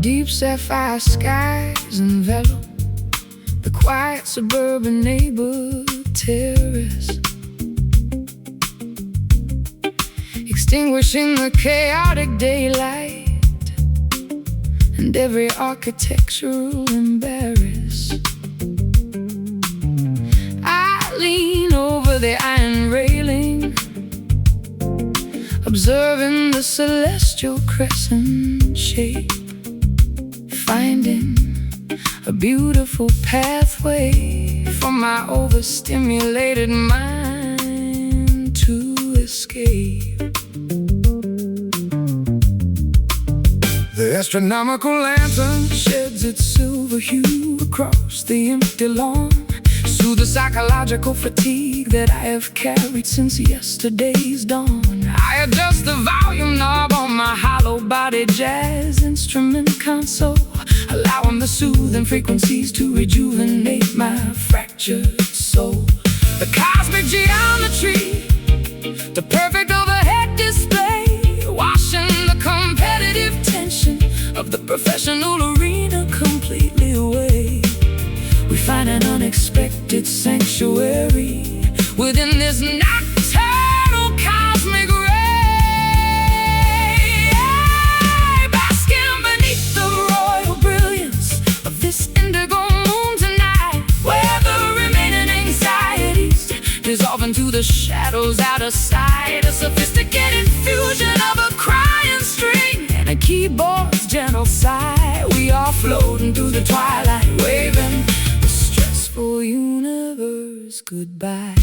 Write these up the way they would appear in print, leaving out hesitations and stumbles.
Deep sapphire skies envelop the quiet suburban neighborhood terrace, extinguishing the chaotic daylight and every architectural embarrass. I lean over the iron railing, observing the celestial crescent shape, finding a beautiful pathway for my overstimulated mind to escape. The astronomical lantern sheds its silver hue across the empty lawn, soothe the psychological fatigue that I have carried since yesterday's dawn. I adjust the volume knob on my hollow-bodied jazz instrument console, allowing the soothing frequencies to rejuvenate my fractured soul. The cosmic geometry, the perfect overhead display, washing the competitive tension of the professional arena completely away. We find an unexpected sanctuary within this nocturnal cosmic ray, basking beneath the royal brilliance of this indigo moon tonight, where the remaining anxieties dissolve into the shadows out of sight. A sophisticated fusion of a crying string and a keyboard's gentle sigh. We are floating through the twilight, waving the stressful universe goodbye.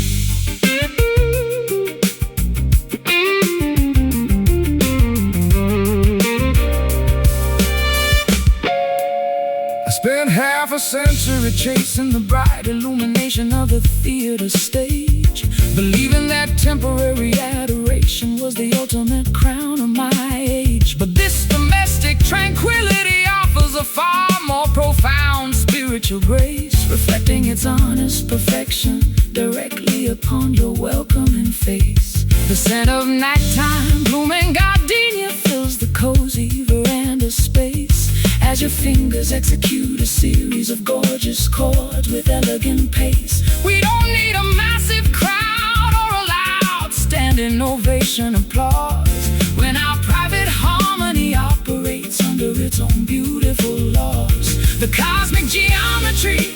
I spent half a century chasing the bright illumination of the theater stage, believing that temporary adoration was the ultimate crown of my age. But this domestic tranquility offers a far more profound spiritual grace, reflecting its honest perfection directly upon your welcoming face. The scent of nighttime blooming gardenia fills the cozy veranda space, as your fingers execute a series of gorgeous chords with elegant pace. We don't need a massive crowd or a loud standing ovation applause when our private harmony operates under its own beautiful laws. The cosmic geometry,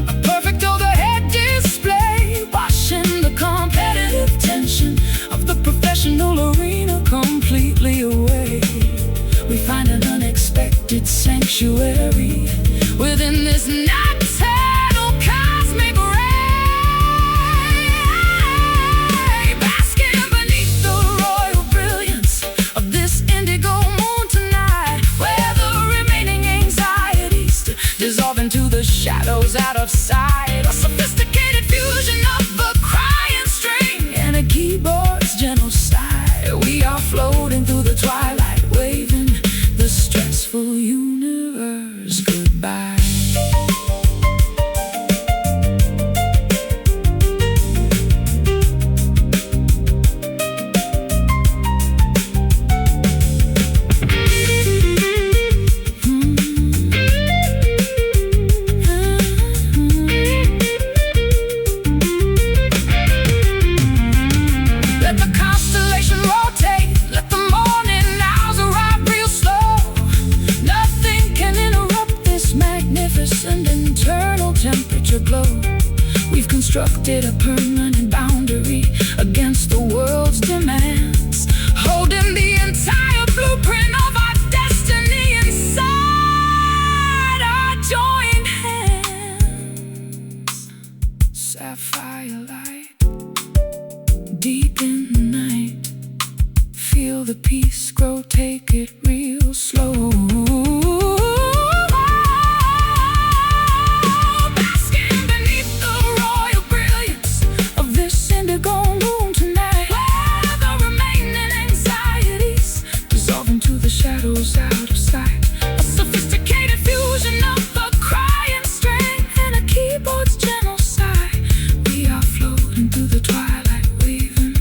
a perfect overhead display, washing the competitive tension of the professional arena completely away. We find an unexpected sanctuary within this nocturnal cosmic constructed a permanent boundary against the world's demands, holding the entire blueprint of our destiny inside our joined hands. Sapphire light, deep in the night, feel the peace grow, take it real slow. Basking beneath the royal brilliance of this indigo moon tonight, where the remaining anxieties dissolve into the shadows out of sight. A sophisticated fusion of the crying strength and a keyboard's gentle sigh. We are floating through the twilight, waving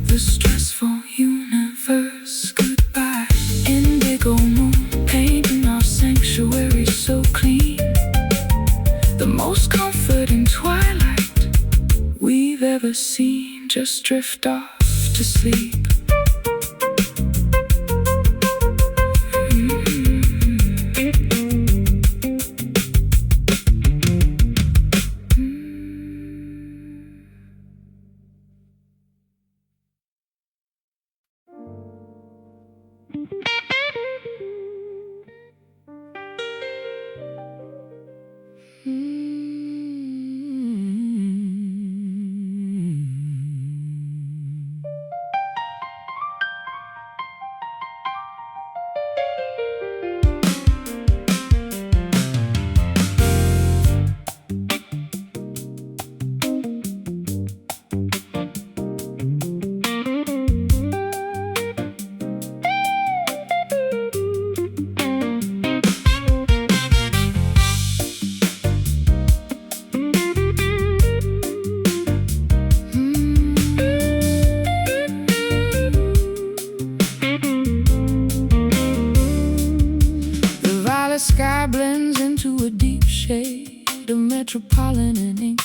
the stressful universe goodbye. Indigo moon painting our sanctuary so clean, the most comforting twilight we've ever seen. Just drift off to sleep. Sky blends into a deep shade of metropolitan ink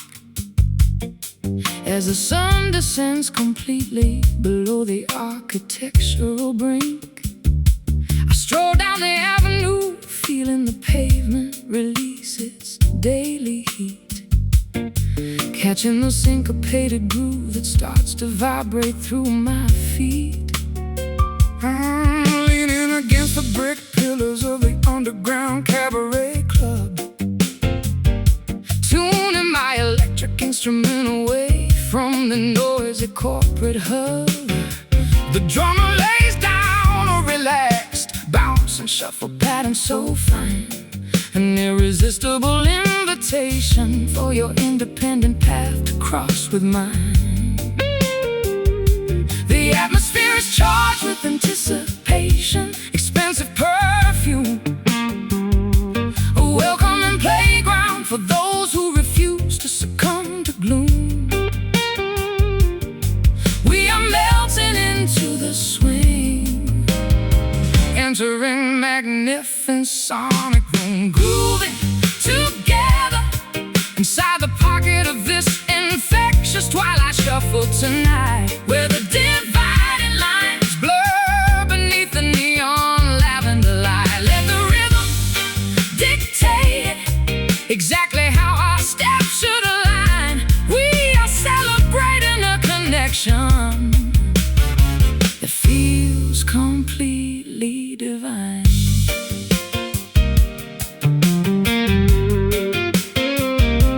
as the sun descends completely below the architectural brink. I stroll down the avenue, feeling the pavement release its daily heat, catching the syncopated groove that starts to vibrate through my feet. I'm leaning against the brick pillars of the underground cabaret club, tuning my electric instrument away from the noisy corporate hub. The drummer lays down a relaxed bounce and shuffle pattern so fine, an irresistible invitation for your independent path to cross with mine. The atmosphere is charged with anticipation, expensive perfume, a welcoming playground for those who refuse to succumb to gloom. We are melting into the swing, entering magnificent sonic room, grooving together inside the pocket of this infectious twilight shuffle tonight, where the dividing lines blur beneath the neon lavender light. Let the rhythm dictate exactly how our steps should align. We are celebrating a connection that feels completely divine.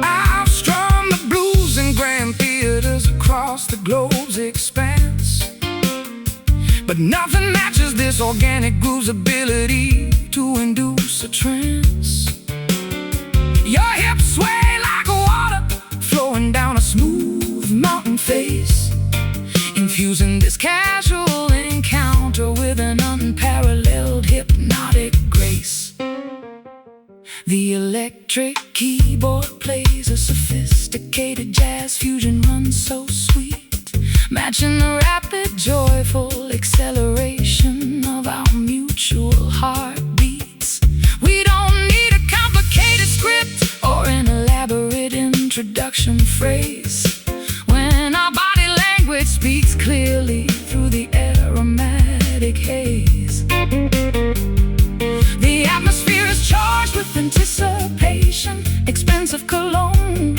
I've strummed the blues in grand theaters across the globe's expanse, but nothing matches this organic groove's ability to induce a trance. Your hips sway like water flowing down a smooth mountain face, infusing this casual encounter with an unparalleled hypnotic grace. The electric keyboard plays a sophisticated jazz fusion run so sweet, matching the rapid, joyful acceleration of our mutual heartbeats. We don't need a complicated script or an elaborate introduction phrase when our body language speaks clearly through the aromatic haze. The atmosphere is charged with anticipation, expensive cologne,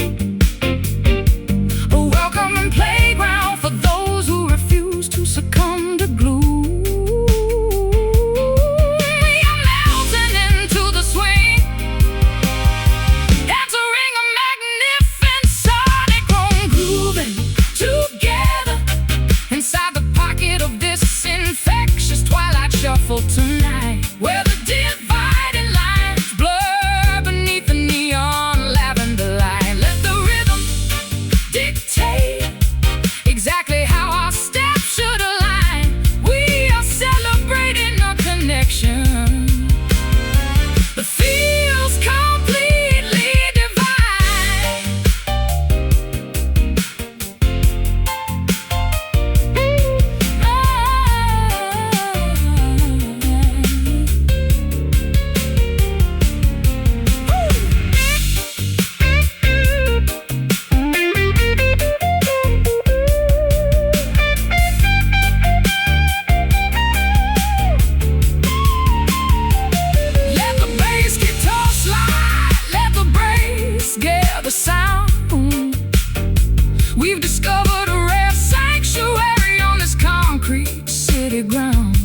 We've discovered a rare sanctuary on this concrete city ground.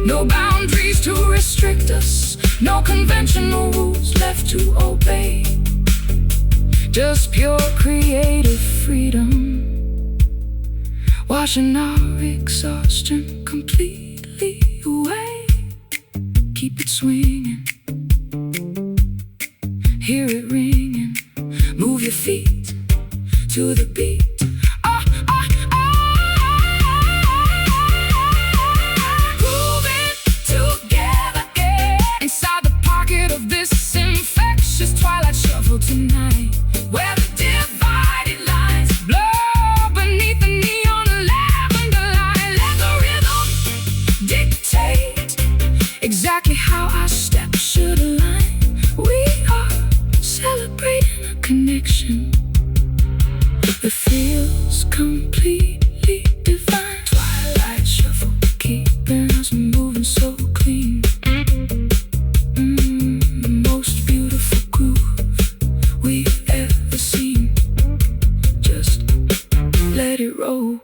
No boundaries to restrict us, no conventional rules left to obey. Just pure creative freedom, washing our exhaustion completely away. Keep it swinging, hear it ringing. Move your feet to the beat. Moving together, yeah. Inside the pocket of this infectious twilight shuffle tonight, where the divided lines blur beneath the neon lavender light. Let the rhythm dictate exactly how our steps should align. We are celebrating a connection that feels completely divine. Twilight shuffle, keeping us moving so clean. Most beautiful groove we've ever seen. Just let it roll.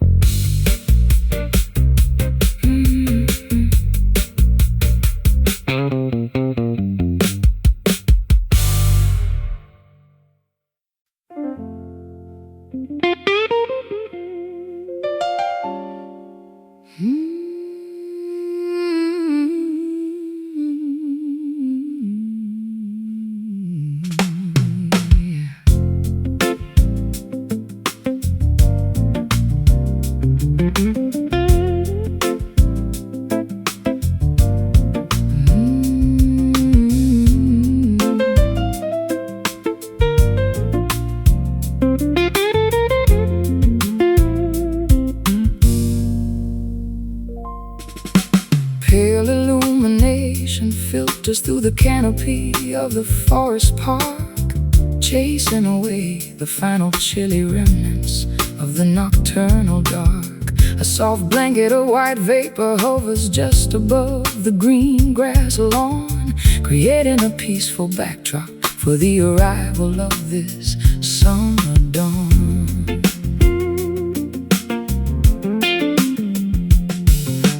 Pale illumination filters through the canopy of the forest park, chasing away the final chilly remnants of the nocturnal dark. A soft blanket of white vapor hovers just above the green grass lawn, creating a peaceful backdrop for the arrival of this summer dawn.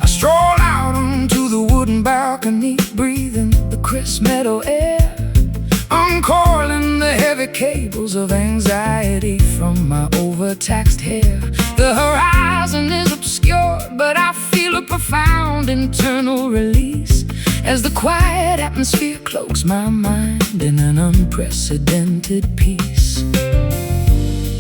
I stroll out onto the wooden balcony, breathing the crisp meadow air, uncoiling the heavy cables of anxiety from my overtaxed hair. The horizon is obscured, but I feel a profound internal release as the quiet atmosphere cloaks my mind in an unprecedented peace.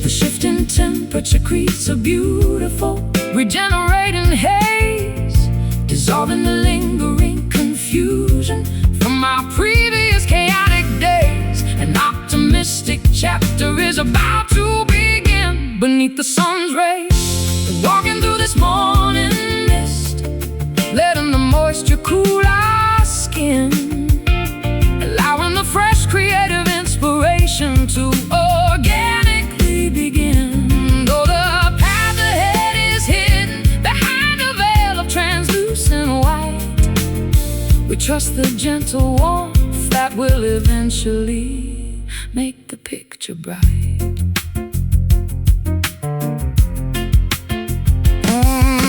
The shifting temperature creates a beautiful, regenerating haze, dissolving the lingering confusion from my previous chaotic days. An optimistic chapter is about to begin beneath the sun's rays. Walking through this morning mist, letting the moisture cool our skin, allowing the fresh creative inspiration to organically begin. Though the path ahead is hidden behind a veil of translucent white, we trust the gentle warmth that will eventually make the picture bright.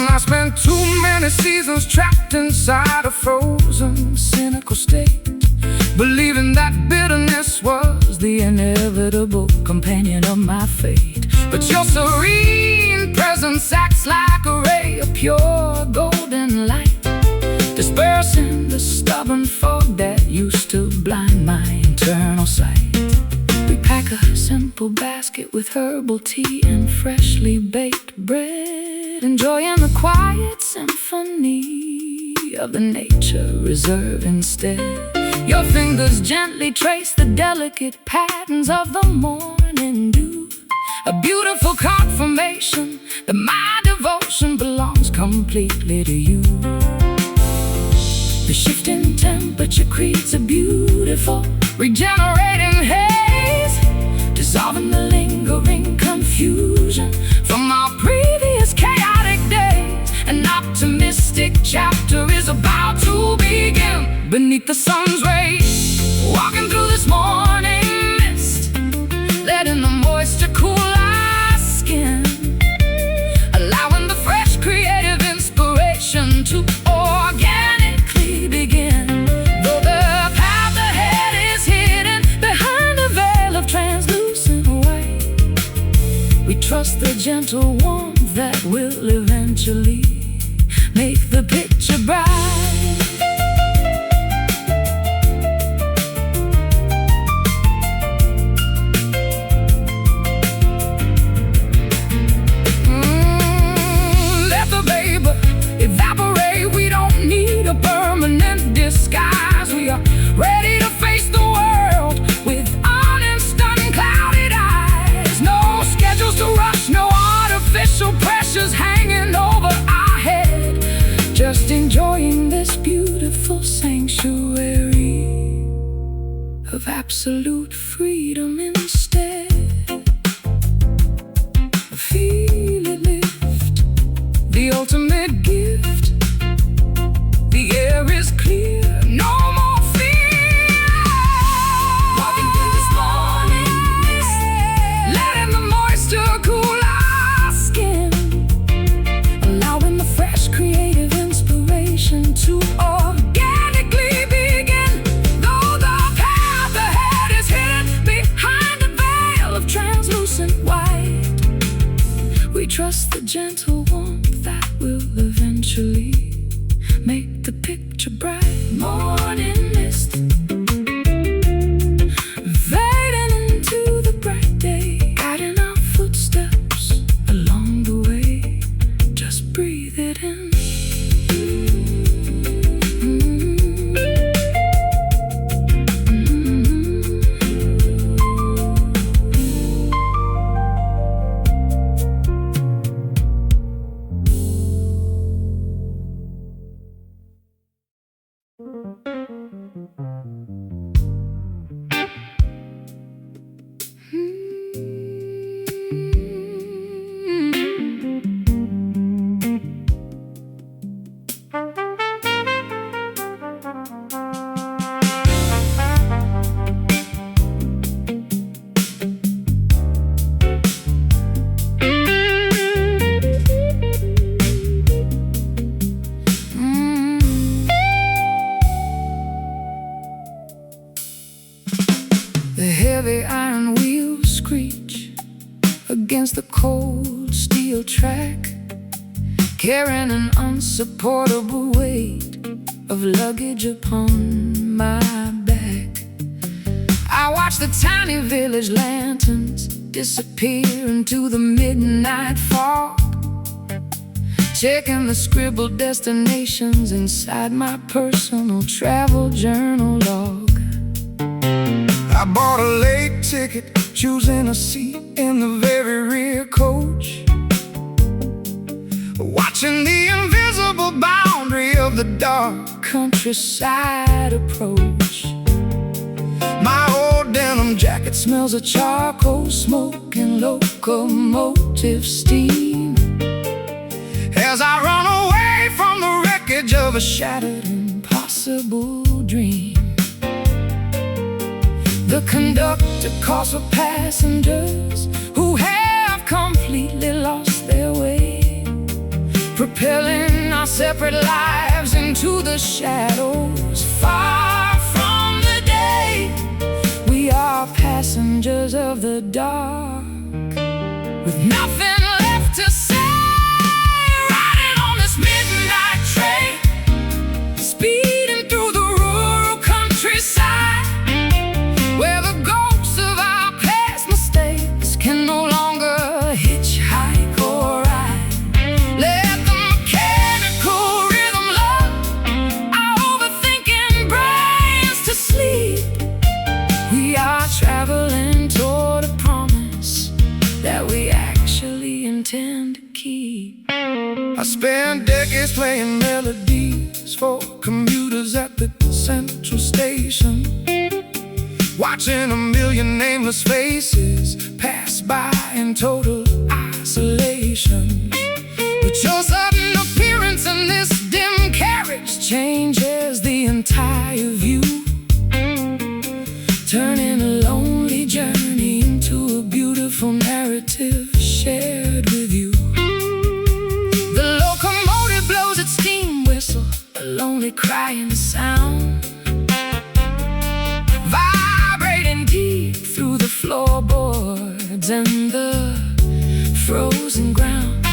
I spent too many seasons trapped inside a frozen, cynical state, believing that bitterness was the inevitable companion of my fate. But your serene presence acts like a ray of pure golden light, dispersing the stubborn fog that used to blind my internal sight. We pack a simple basket with herbal tea and freshly baked bread, enjoying the quiet symphony of the nature reserve instead. Your fingers gently trace the delicate patterns of the morning dew, a beautiful confirmation that my devotion belongs completely to you. The shifting temperature creates a beautiful, regenerating haze, dissolving the lingering confusion from our previous chaotic days. An optimistic chapter is about to begin beneath the sun's rays. Walking through this morning mist, letting the moisture cool our We trust the gentle warmth that will eventually make the picture bright. Let the vapor evaporate. We don't need a permanent disguise. We are ready to face the world with honest, unclouded eyes. No schedules to rush, no artificial pressures hanging over our head. Just enjoying this beautiful sanctuary of absolute freedom instead. Feel it lift, the ultimate gift. The air is clear, no more fear. Walking through this morning mist, letting the moisture cool our skin, allowing the fresh creative inspiration to organically begin. Though the path ahead is hidden behind a veil of translucent white, we trust the gentle warmth that will eventually make the picture bright. Morning mist, fading into the bright day, guiding our footsteps along the way. Just breathe it in. The heavy iron wheels screech against the cold steel track, carrying an unsupportable weight of luggage upon my back. I watch the tiny village lanterns disappear into the midnight fog, checking the scribbled destinations inside my personal travel journal log. I bought a late ticket, choosing a seat in the very rear coach, watching the invisible boundary of the dark countryside approach. My old denim jacket smells of charcoal smoke and locomotive steam as I run away from the wreckage of a shattered, impossible dream. The conductor calls for passengers who have completely lost their way, propelling our separate lives into the shadows, far from the day. We are passengers of the dark, with nothing left to say, riding on this midnight train, speeding through the rural countryside, where the ghosts of our past mistakes can no longer hitchhike or ride. Let the mechanical rhythm lull our overthinking brains to sleep. We are traveling toward a promise that we actually intend to keep. I spent decades playing melodies for commuters at the central station, watching a million nameless faces pass by in total isolation. But your sudden appearance in this dim carriage changes the entire view, turning a lonely journey into a beautiful narrative shared with you. The locomotive blows its steam whistle, a lonely crying sound, vibrating deep through the floorboards and the frozen ground.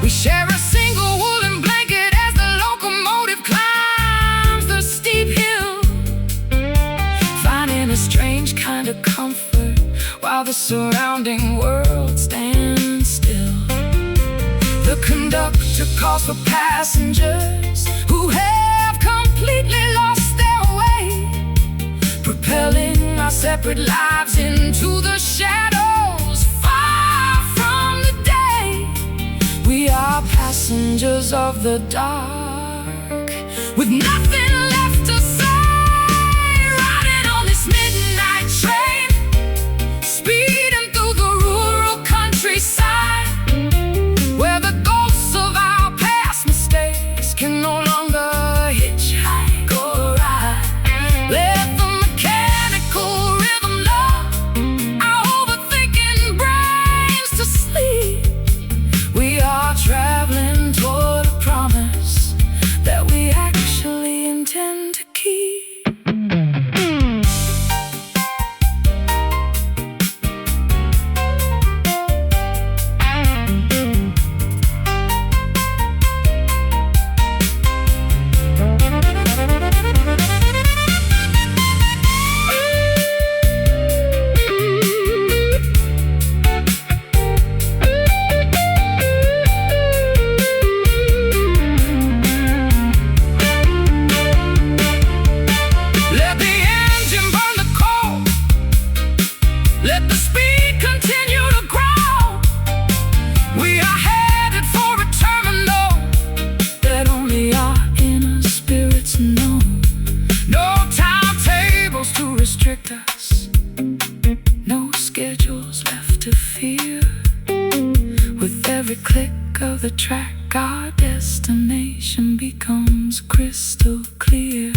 We share a single woolen blanket as the locomotive climbs the steep hill, finding a strange kind of comfort while the surrounding world stands still. The conductor calls for passengers who have completely lost their way, propelling our separate lives into the shadows, far from the day. We are passengers of the dark, with nothing left to say, riding on this midnight train, speeding through the rural countryside, where the ghosts of our past mistakes can no longer hitchhike or ride. Let the mechanical rhythm lull our overthinking brains to sleep. We are traveling toward a promise that we actually intend to keep. Let the speed continue to grow. We are headed for a terminal that only our inner spirits know. No timetables to restrict us, no schedules left to fear. With every click of the track, our destination becomes crystal clear.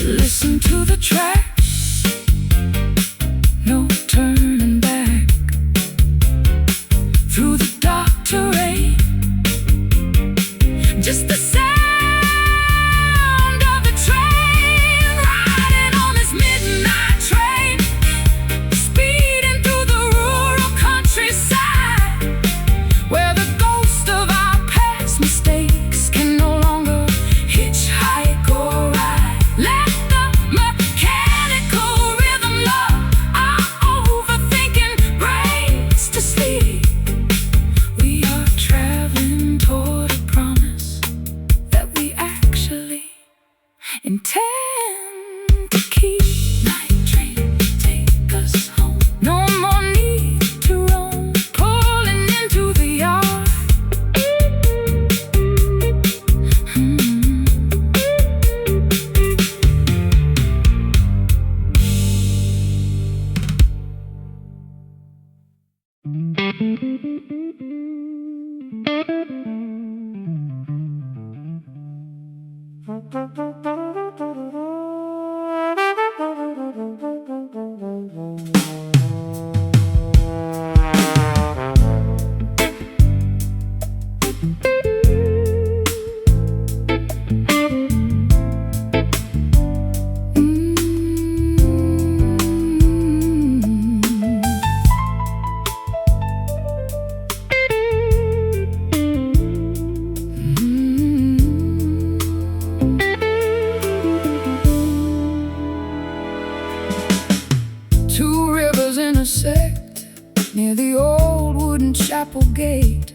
Listen to the track, no turning back, through the dark terrain. Just the sound of the train, riding on this midnight train, speeding through the rural countryside, where the ghost of our past mistakes can no longer hitchhike or ride. Let the mechanical rhythm lull our overthinking brains to sleep. We are traveling toward a promise that we actually intend to keep. Night train, take us home. No more need to roam, pulling into the yard. Two rivers intersect near the old wooden chapel gate,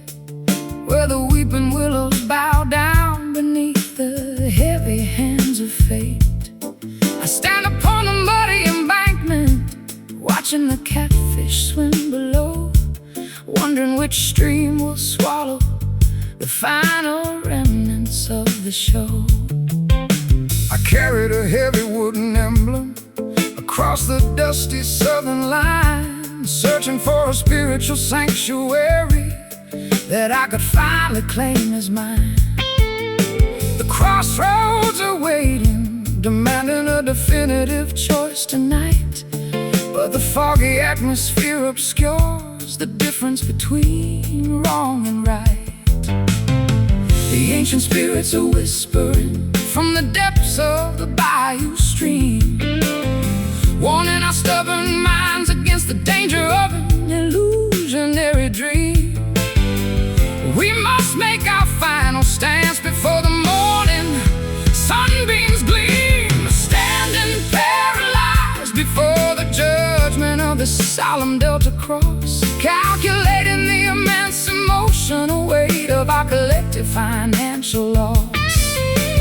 where the weeping willows bow down beneath the heavy hands of fate. I stand upon a muddy embankment, watching the catfish swim below, wondering which stream will swallow the final remnants of the show. I carried a heavy wooden emblem across the dusty southern line, searching for a spiritual sanctuary that I could finally claim as mine. The crossroads are waiting, demanding a definitive choice tonight, but the foggy atmosphere obscures the difference between wrong and right. The ancient spirits are whispering from the depths of the bayou stream, warning our stubborn minds against the danger of an illusion. solemn delta cross, calculating the immense emotional weight of our collective financial loss.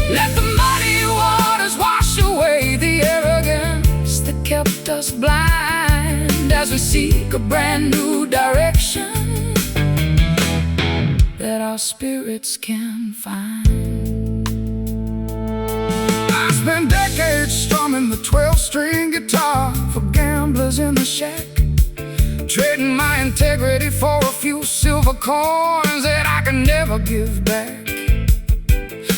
Let the muddy waters wash away the arrogance that kept us blind, as we seek a brand new direction that our spirits can find. I spent decades strumming the 12-string guitar for gamblers in the shack, trading my integrity for a few silver coins that I can never give back.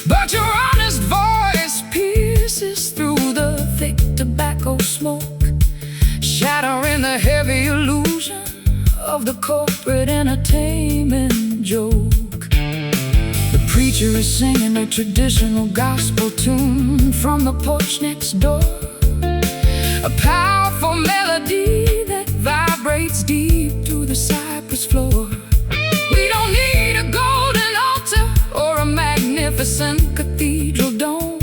But your honest voice pierces through the thick tobacco smoke, shattering the heavy illusion of the corporate entertainment joke. The preacher is singing a traditional gospel tune from the porch next door, a powerful melody that vibrates deep through the cypress floor. We don't need a golden altar or a magnificent cathedral dome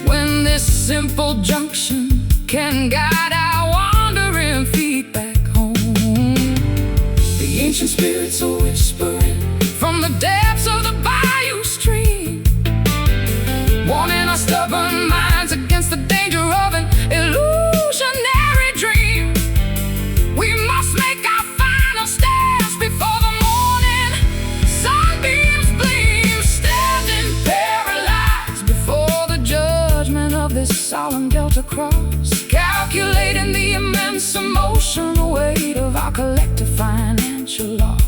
when this simple junction can guide our wandering feet back home. The ancient spirits are whispering from the depths of the bayou stream, warning our stubborn minds against the danger of an illusionary dream. We must make our final steps before the morning sunbeams gleam, standing paralyzed before the judgment of this solemn delta cross, calculating the immense emotional weight of our collective financial loss.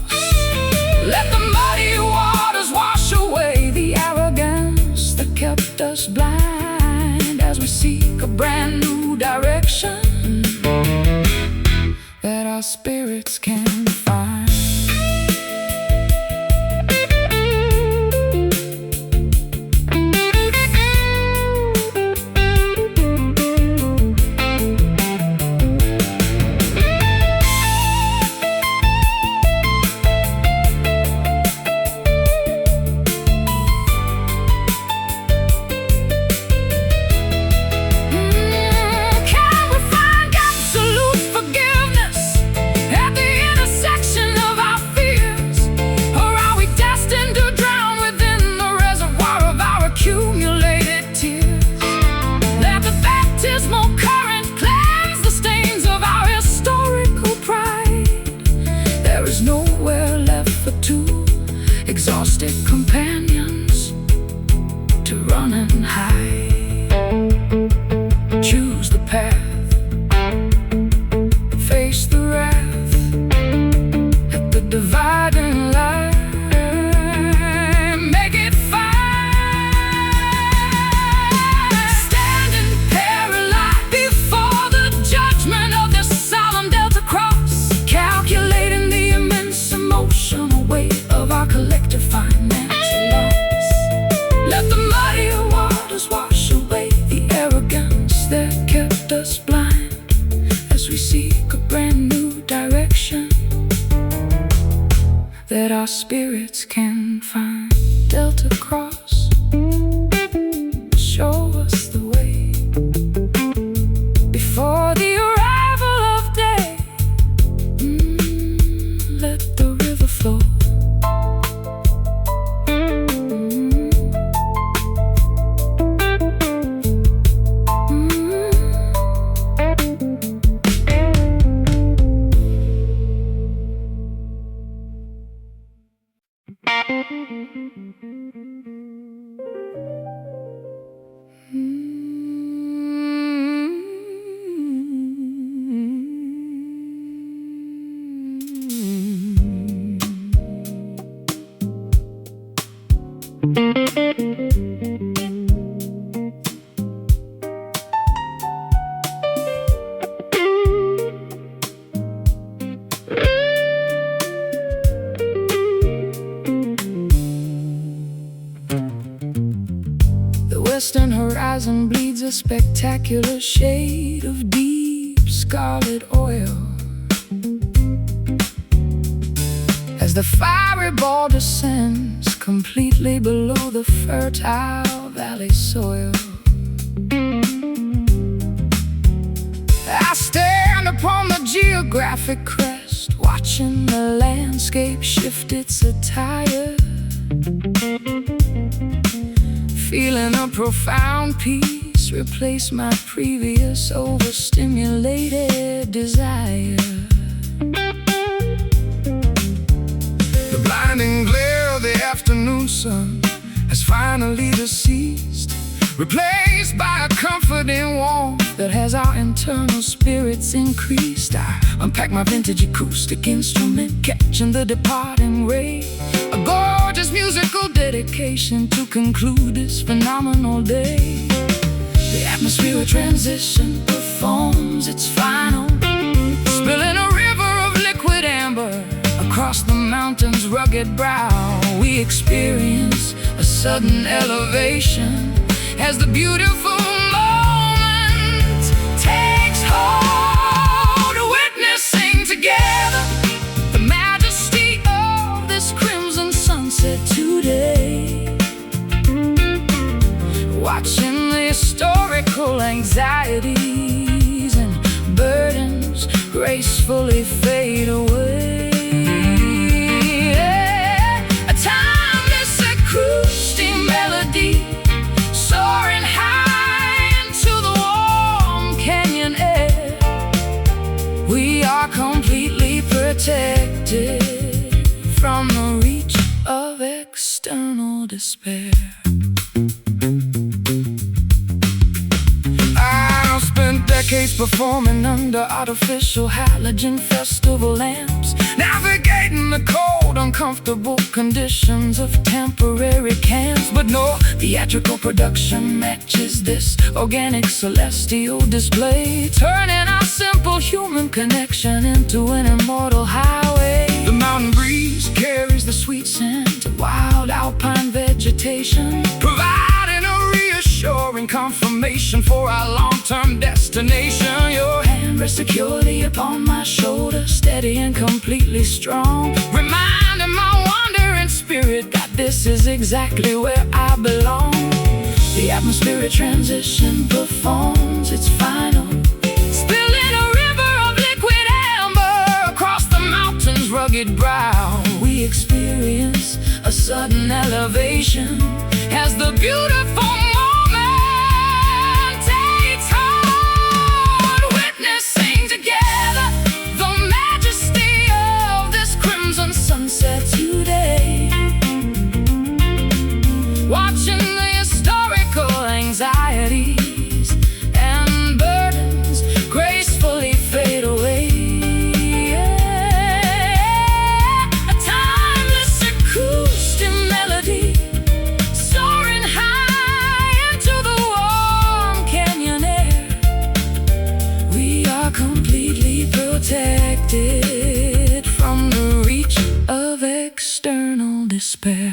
Let the muddy waters wash away the arrogance that kept us blind, as we seek a brand new direction that our spirits can find. Exhausted companions to run and hide. Choose the path, face the wrath at the dividing line. Make it fine. Standing paralyzed before the judgment of this solemn delta cross, calculating the immense emotional weight of our collective financial loss. Let the muddy waters wash away the arrogance that kept us blind, as we seek a brand new direction that our spirits can find. Delta cross, show us the way before the arrival of day. Let the river flow. The western horizon bleeds a spectacular shade of deep scarlet oil as the fiery ball descends completely below the fertile valley soil. I stand upon the geographic crest, watching the landscape shift its attire, feeling a profound peace replace my previous overstimulated desire. The blinding glare of the afternoon sun has finally deceased, replaced by a comforting warmth that has our internal spirits increased. I unpack my vintage acoustic instrument, catching the departing ray, a gorgeous musical dedication to conclude this phenomenal day. The atmospheric transition performs its final, spilling a river of liquid amber across the mountain's rugged brow. We experience a sudden elevation as the beautiful moment takes hold, witnessing together the majesty of this crimson sunset today, watching the historical anxieties and burdens gracefully fade away. A timeless acoustic melody soaring high into the warm canyon air. We are completely protected from the reach of external despair. I've spent decades performing under artificial halogen festival lamps, navigating the cold, uncomfortable conditions of temporary camps. But no theatrical production matches this organic celestial display, turning our simple human connection into an immortal highway. The mountain breeze carries the sweet scent of wild alpine vegetation, providing a reassuring confirmation for our long-term destination. Your hand rests securely upon my shoulder, steady and completely strong, reminding my wandering spirit that this is exactly where I belong. The atmospheric transition performs its final, spilling a river of liquid amber across the mountain's rugged brow. We experience a sudden elevation as the beautiful moment takes hold, witnessing together the majesty of this crimson sunset today, watching the historical anxieties and burdens gracefully fade away. A timeless acoustic melody soaring high into the warm canyon air. We are completely protected from the reach of external despair.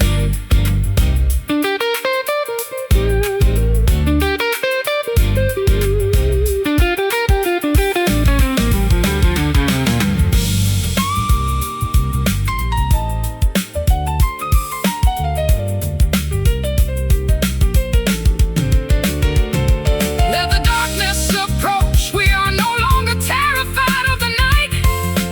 Let the darkness approach, we are no longer terrified of the night.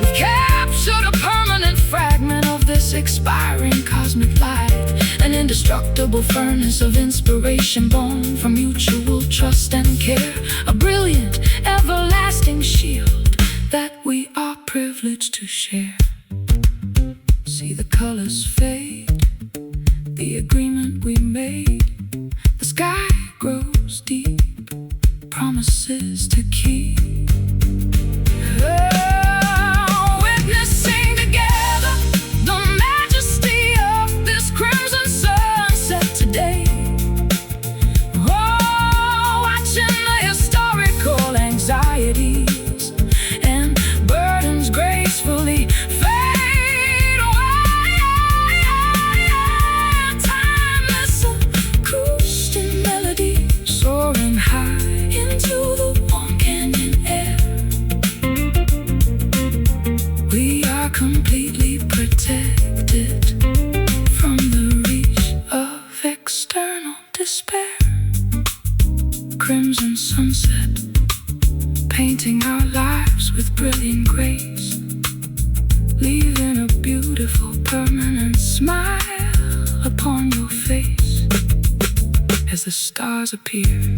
We've captured a permanent fragment of this expiring cosmic life, an indestructible furnace of inspiration born from mutual trust and care, a brilliant, everlasting shield that we are privileged to share. See the colors fade, the agreement we made, the sky grows deep, promises to keep. Witnessing together the majesty of this crimson sunset today, watching the historical anxieties and burdens gracefully fade away. Timeless acoustic melody soaring high into the warm canyon air. We are completely protected from the reach of external despair. Crimson sunset painting our lives with brilliance. as the stars appear.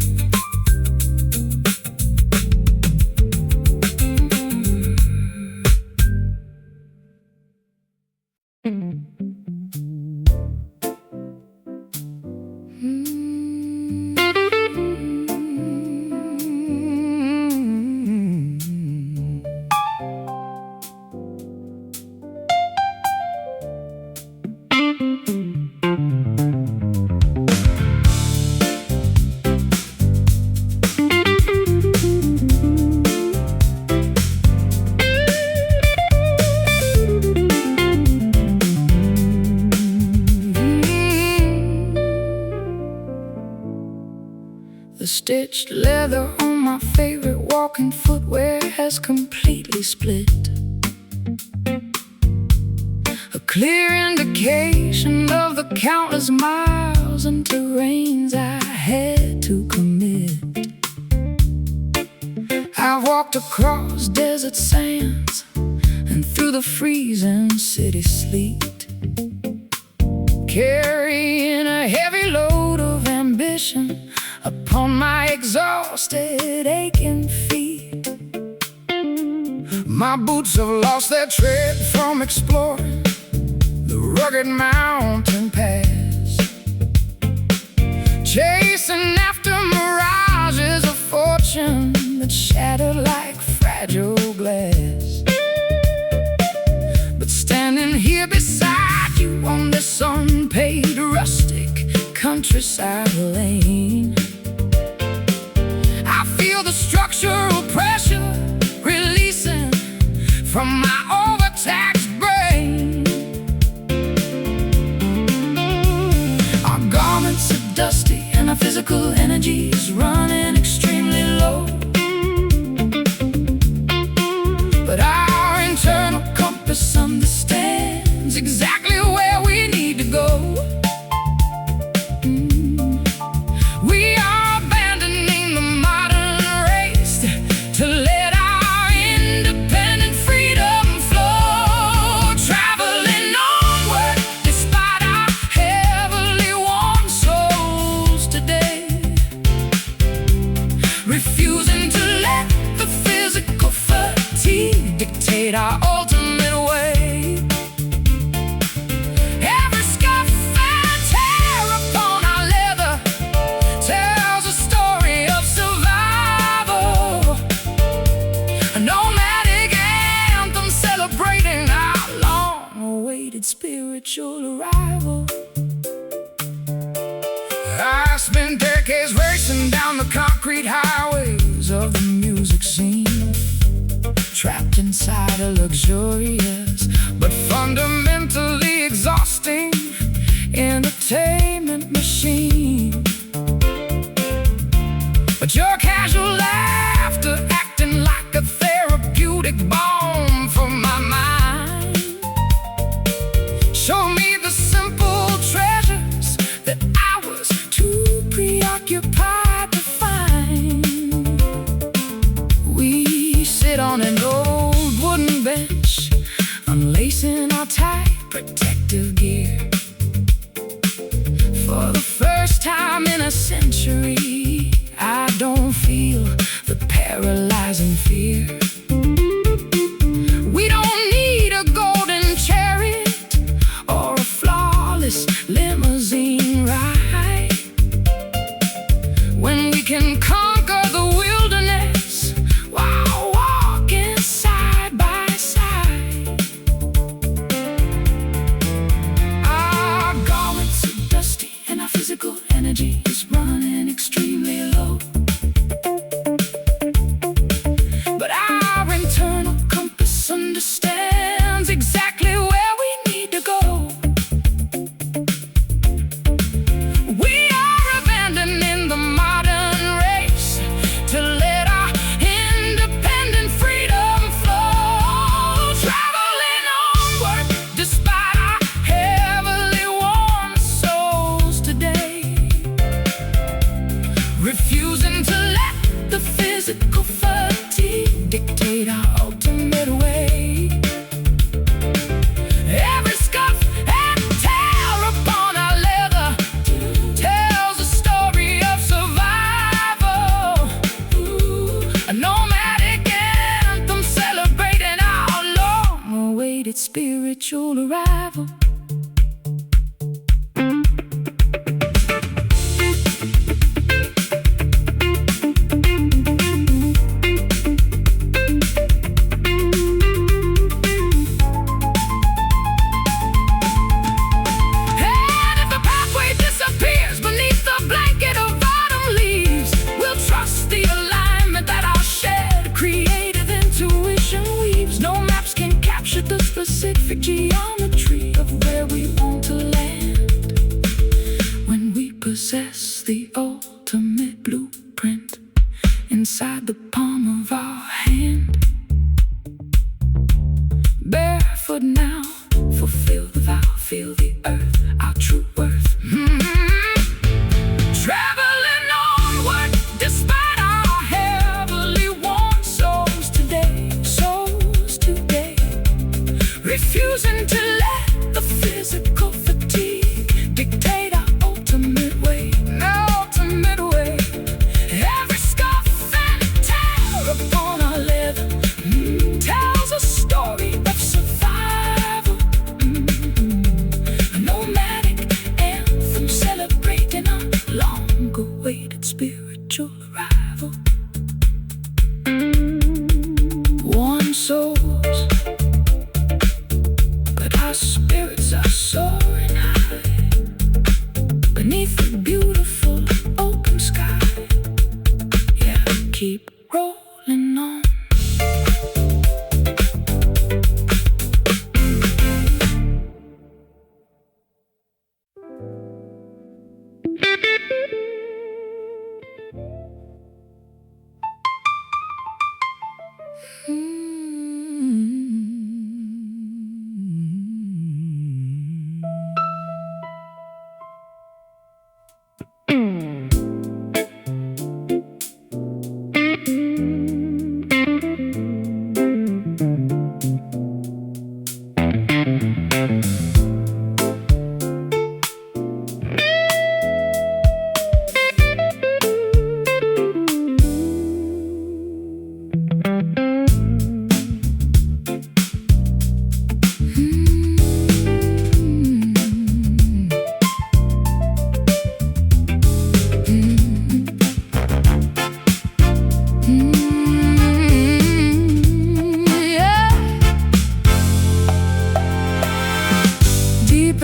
The stitched leather on my favorite walking footwear has completely split. A clear indication of the countless miles and terrains I had to commit. I've walked across desert sands and through the freezing city sleet, carrying a heavy load of ambition upon my exhausted, aching feet. My boots have lost their tread from exploring the rugged mountain pass, chasing after mirages of fortune that shattered like fragile glass. But standing here beside you on this unpaid rustic countryside lane, I feel the structural pressure releasing from my overtaxed brain. Our garments are dusty and our physical energy is running extremely low, but our internal compass understands exactly where we need to go. Refusing to let the physical fatigue dictate our ultimate way. Every scuff and tear upon our leather tells a story of survival, a nomadic anthem celebrating our long-awaited spiritual arrival. I spent decades racing down the concrete highways of the music scene, trapped inside a luxurious but fundamentally exhausting entertainment machine. But your casual laughter acting like a therapeutic balm for my mind. Show me the simple treasures that I was too preoccupied to find. We sit on an old wooden bench, unlacing our tight protective gear. For the first time in a century, I don't feel the paralyzing fear. We don't need a golden chariot or a flawless limousine ride when we can conquer the wilderness while walking side by side. Our garments are dusty and our physical energy is running extremely low, but our internal compass understands exactly where we need to go. We are abandoning the modern race to let our independent freedom flow, traveling onward despite our heavily worn souls today, refusing to let the physical fatigue dictate our ultimate way. awaited spiritual arrival. Specific geometry of where we want to land when we possess the ultimate blueprint inside the palm of our hand. Barefoot now, fulfill the vow, feel the earth, our true worth. Traveling onward despite our heavily worn souls today. Refusing to let the physical fatigue dictate our ultimate way. Every scuff and tear upon our leather tells a story of survival. A nomadic anthem celebrating our long-awaited spiritual arrival. One souls, our spirits are soaring high beneath the beautiful open sky. Yeah, keep rolling on.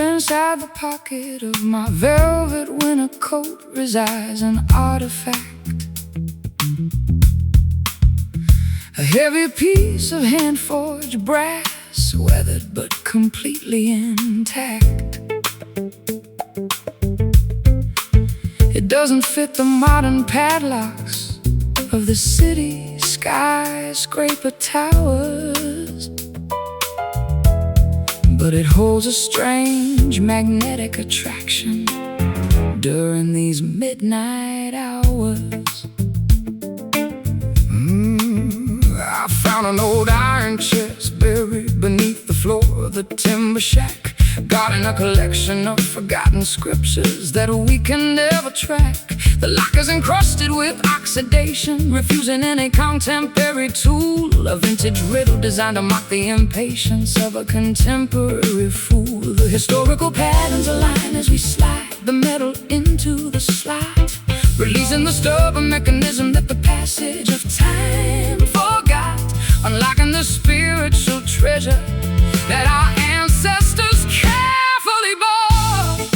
Inside the pocket of my velvet winter coat resides an artifact, a heavy piece of hand-forged brass, weathered but completely intact. It doesn't fit the modern padlocks of the city skyscraper towers, but it holds a strange magnetic attraction during these midnight hours. I found an old iron chest buried beneath the floor of the timber shack, guarding a collection of forgotten scriptures that we can never track. The locker's encrusted with oxidation, refusing any contemporary tool, a vintage riddle designed to mock the impatience of a contemporary fool. The historical patterns align as we slide the metal into the slot, releasing the stubborn mechanism that the passage of time forgot, unlocking the spiritual treasure that our ancestors carefully bought.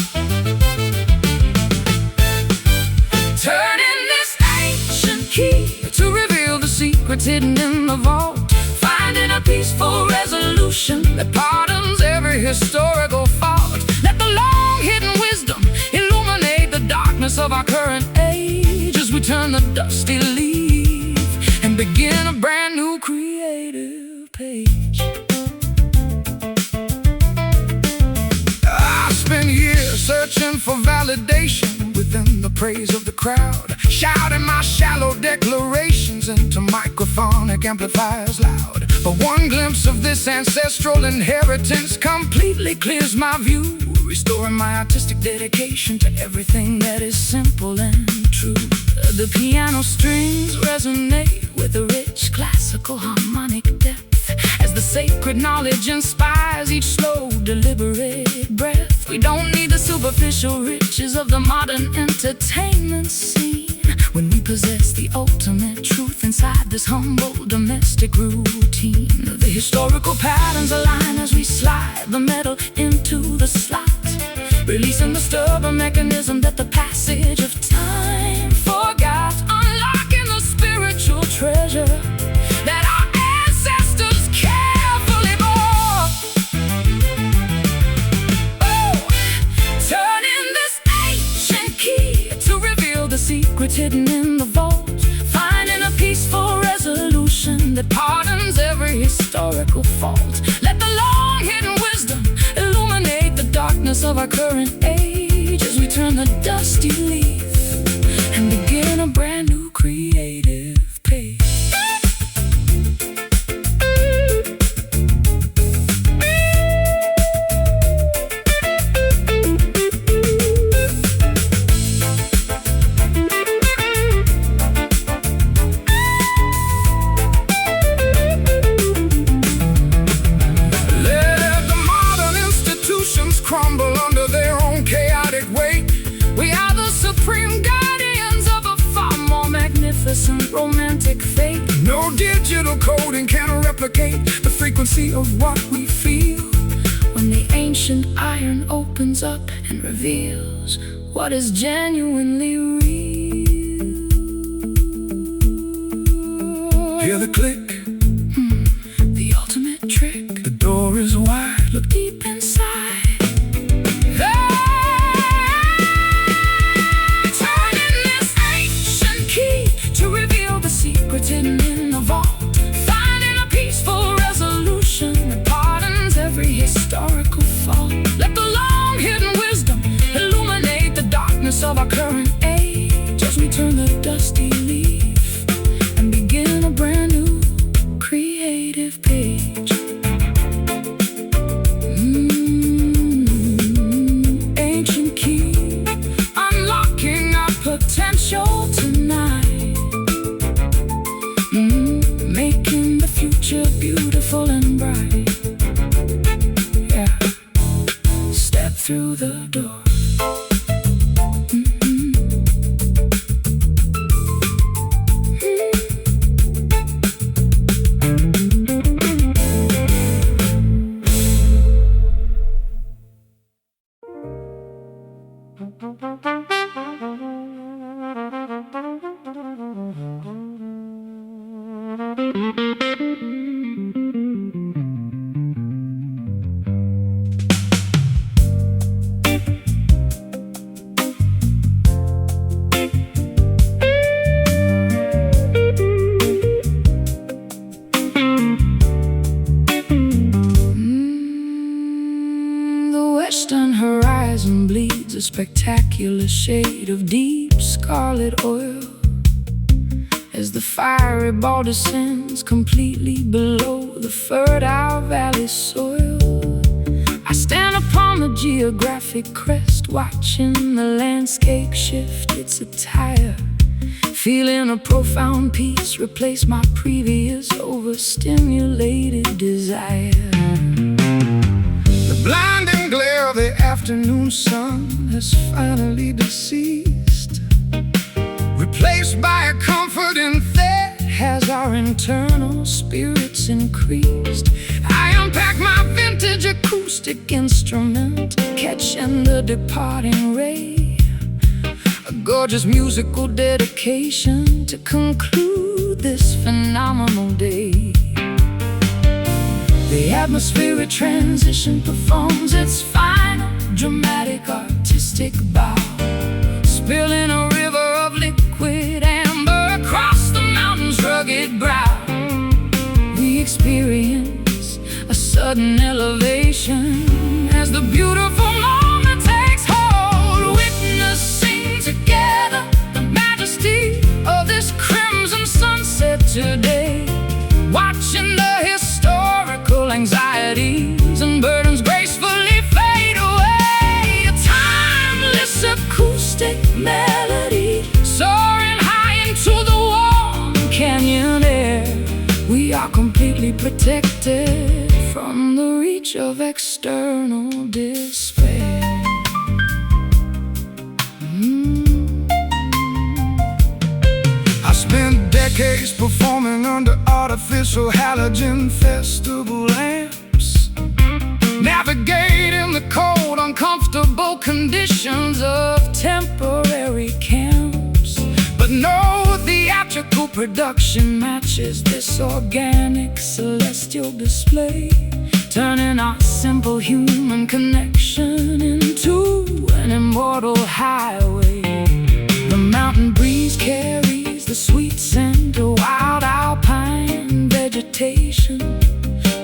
Turning this ancient key to reveal the secrets hidden in the vault, finding a peaceful resolution that pardons every historical fault. Let the long-hidden wisdom illuminate the darkness of our current age as we turn the dusty leaf and begin a brand new creative page. I spent years searching for validation within the praise of the crowd, shouting my shallow declarations into microphonic amplifiers loud. But one glimpse of this ancestral inheritance completely clears my view, restoring my artistic dedication to everything that is simple and true. The piano strings resonate with a rich classical harmonic depth as as the sacred knowledge inspires each slow, deliberate breath. We don't need the superficial riches of the modern entertainment scene when we possess the ultimate truth inside this humble domestic routine. The historical patterns align as we slide the metal into the slot, releasing the stubborn mechanism that the passage of time forgot, unlocking the spiritual treasure that our ancestors carefully bore. Oh, turning this ancient key to reveal the secret hidden in the vault, finding a peaceful resolution that pardons every historical fault. Let the long-hidden wisdom illuminate the darkness of our current age as we turn the dusty leaf and begin a brand new creative page. Crumble under their own chaotic weight. We are the supreme guardians of a far more magnificent romantic fate. No digital coding can replicate the frequency of what we feel when the ancient iron opens up and reveals what is genuinely real. Hear the click, the ultimate trick. The door is wide, look deep inside. Hidden in the vault, finding a peaceful resolution that pardons every historical fault. Let the long-hidden wisdom illuminate the darkness of our current age as we turn the dusty leaf and begin a brand new creative page. Ancient key, unlocking our potential tonight. Making the future beautiful and bright. Yeah, step through the door. Horizon bleeds a spectacular shade of deep scarlet oil as the fiery ball descends completely below the fertile valley soil. I stand upon the geographic crest, watching the landscape shift its attire, feeling a profound peace replace my previous overstimulated desire. The blinding glare of the afternoon sun has finally deceased, replaced by a comforting that has our internal spirits increased. I unpack my vintage acoustic instrument, catching the departing ray, a gorgeous musical dedication to conclude this phenomenal day. The atmospheric transition performs its final dramatic artistic bow, spilling a river of liquid amber across the mountain's rugged brow. We experience a sudden elevation as the beautiful moment takes hold, witnessing together the majesty of this crimson sunset today, watching the historical anxieties and burdens gracefully fade away. A timeless acoustic melody soaring high into the warm canyon air. We are completely protected protected from the reach of external despair. I spent decades performing under artificial halogen festival lamps, navigating the cold, uncomfortable conditions of temporary camps. But no theatrical production matches this organic celestial display, turning our simple human connection into an immortal highway. The mountain breeze carries the sweet scent of wild alpine vegetation,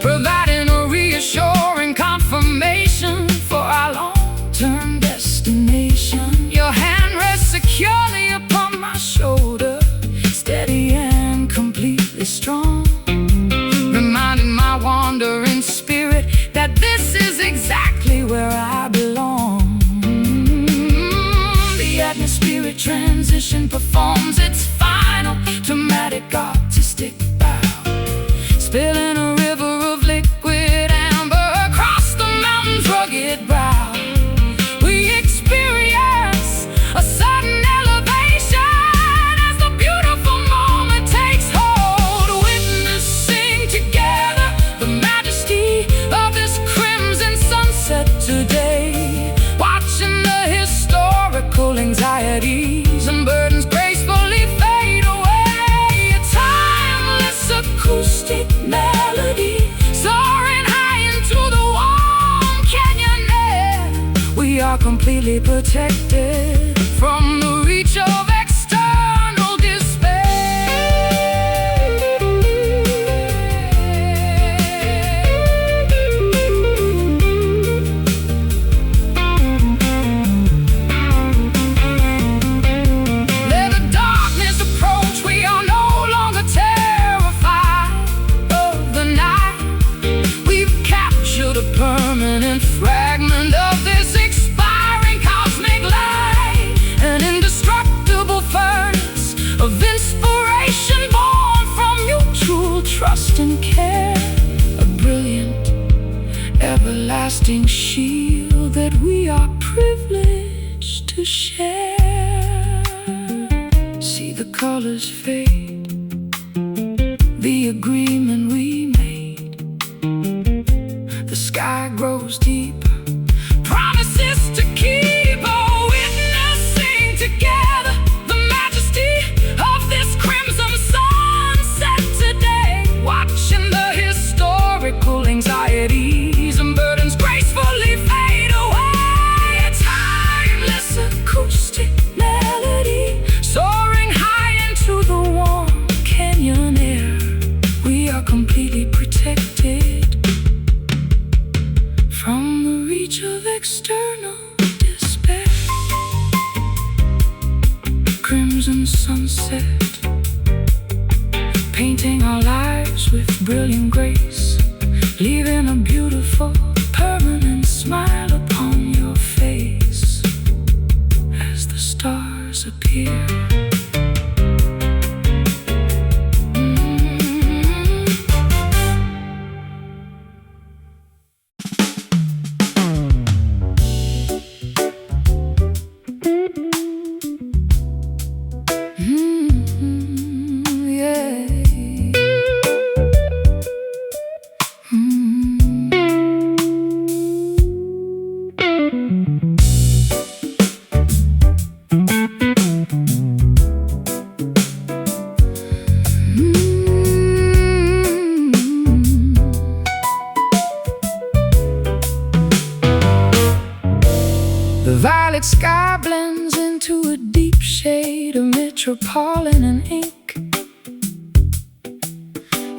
providing a reassuring confirmation for our long-term destination. Your hand rests securely upon my shoulder, steady and completely strong, reminding my wandering spirit that this is exactly where I belong. The atmospheric transition performs its final dramatic artistic bow, spilling a river of liquid amber across the mountain's rugged brow. We experience a sudden elevation as the beautiful moment takes hold, witnessing together the majesty of this crimson sunset today, watching the historical anxieties and burdens gracefully fade away. A timeless acoustic melody soaring high into the warm canyon air. We are completely protected from the reach of external despair. Let the darkness approach, we are no longer terrified of the night. We've captured a permanent fragment of this expiring cosmic light, an indestructible furnace of inspiration born from mutual trust and care, a brilliant, everlasting shield that we are privileged to share. See the colors fade, the agreement we made. The sky grows deeper, promises to keep. Oh, witnessing together the majesty of this crimson sunset today, watching the historical anxieties and burdens gracefully fade away. A timeless acoustic melody soaring high into the warm canyon air. We are completely protected from the reach of external despair. Crimson sunset, painting our lives with brilliant grace, leaving a beautiful, permanent smile upon your face as the stars appear. The violet sky blends into a deep shade of metropolitan ink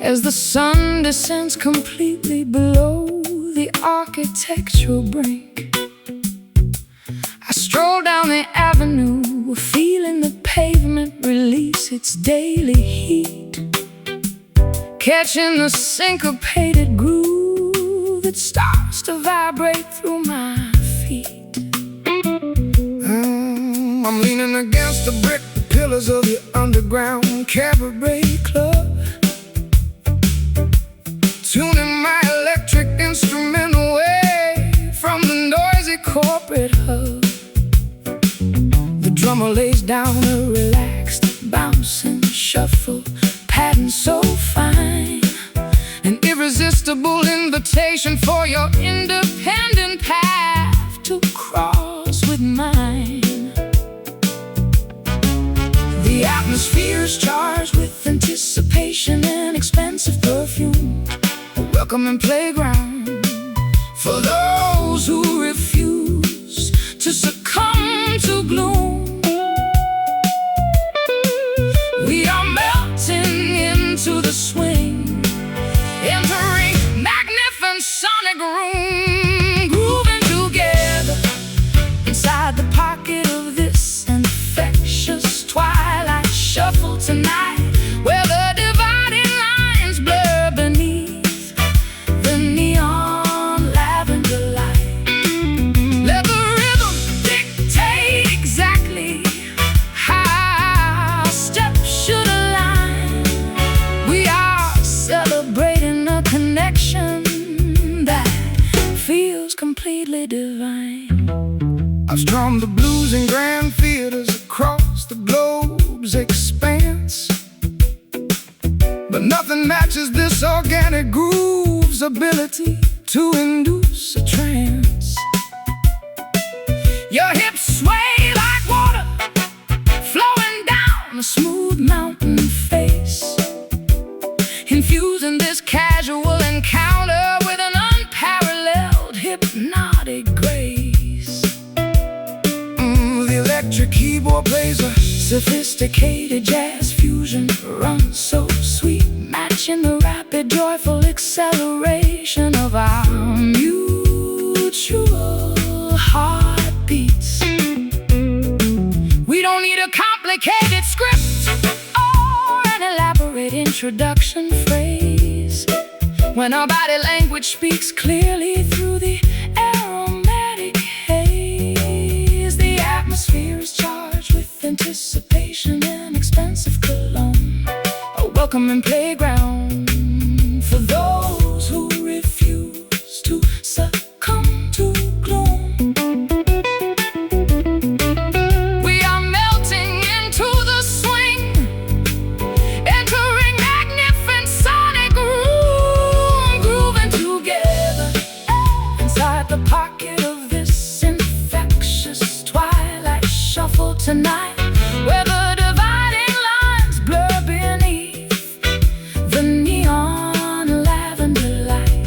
as the sun descends completely below the architectural brink. I stroll down the avenue, feeling the pavement release its daily heat, catching the syncopated groove that starts to vibrate through my feet. I'm leaning against the brick pillars of the underground cabaret club, tuning my electric instrument away from the noisy corporate hub. The drummer lays down a relaxed, bouncing shuffle pattern so fine, an irresistible invitation for your independent path to cross with mine. The atmosphere is charged with anticipation and expensive perfume, a welcoming playground for those who refuse to succumb to gloom. We are melting into the swing, entering magnificent sonic room, grooving together inside the pocket of this infectious twilight shuffle tonight, where the dividing lines blur beneath the neon lavender light. Let the rhythm dictate exactly how steps should align. We are celebrating a connection that feels completely divine. I've strummed the blues in grand theaters across the globe's expanse, but nothing matches this organic groove's ability to induce a trance. Your hips sway like water flowing down a smooth mountain face, infusing this casual encounter with an unparalleled hypnotic grace. The electric keyboard plays a sophisticated jazz fusion, runs so sweet, matching the rapid, joyful acceleration of our mutual heartbeats. We don't need a complicated script or an elaborate introduction phrase when our body language speaks clearly through the aromatic haze. The atmosphere is charged with anticipation and expensive cologne, a welcoming playground for those who refuse to succumb to gloom. We are melting into the swing, entering magnificent sonic room, grooving together inside the pocket of this infectious twilight shuffle tonight, where the dividing lines blur beneath the neon lavender light.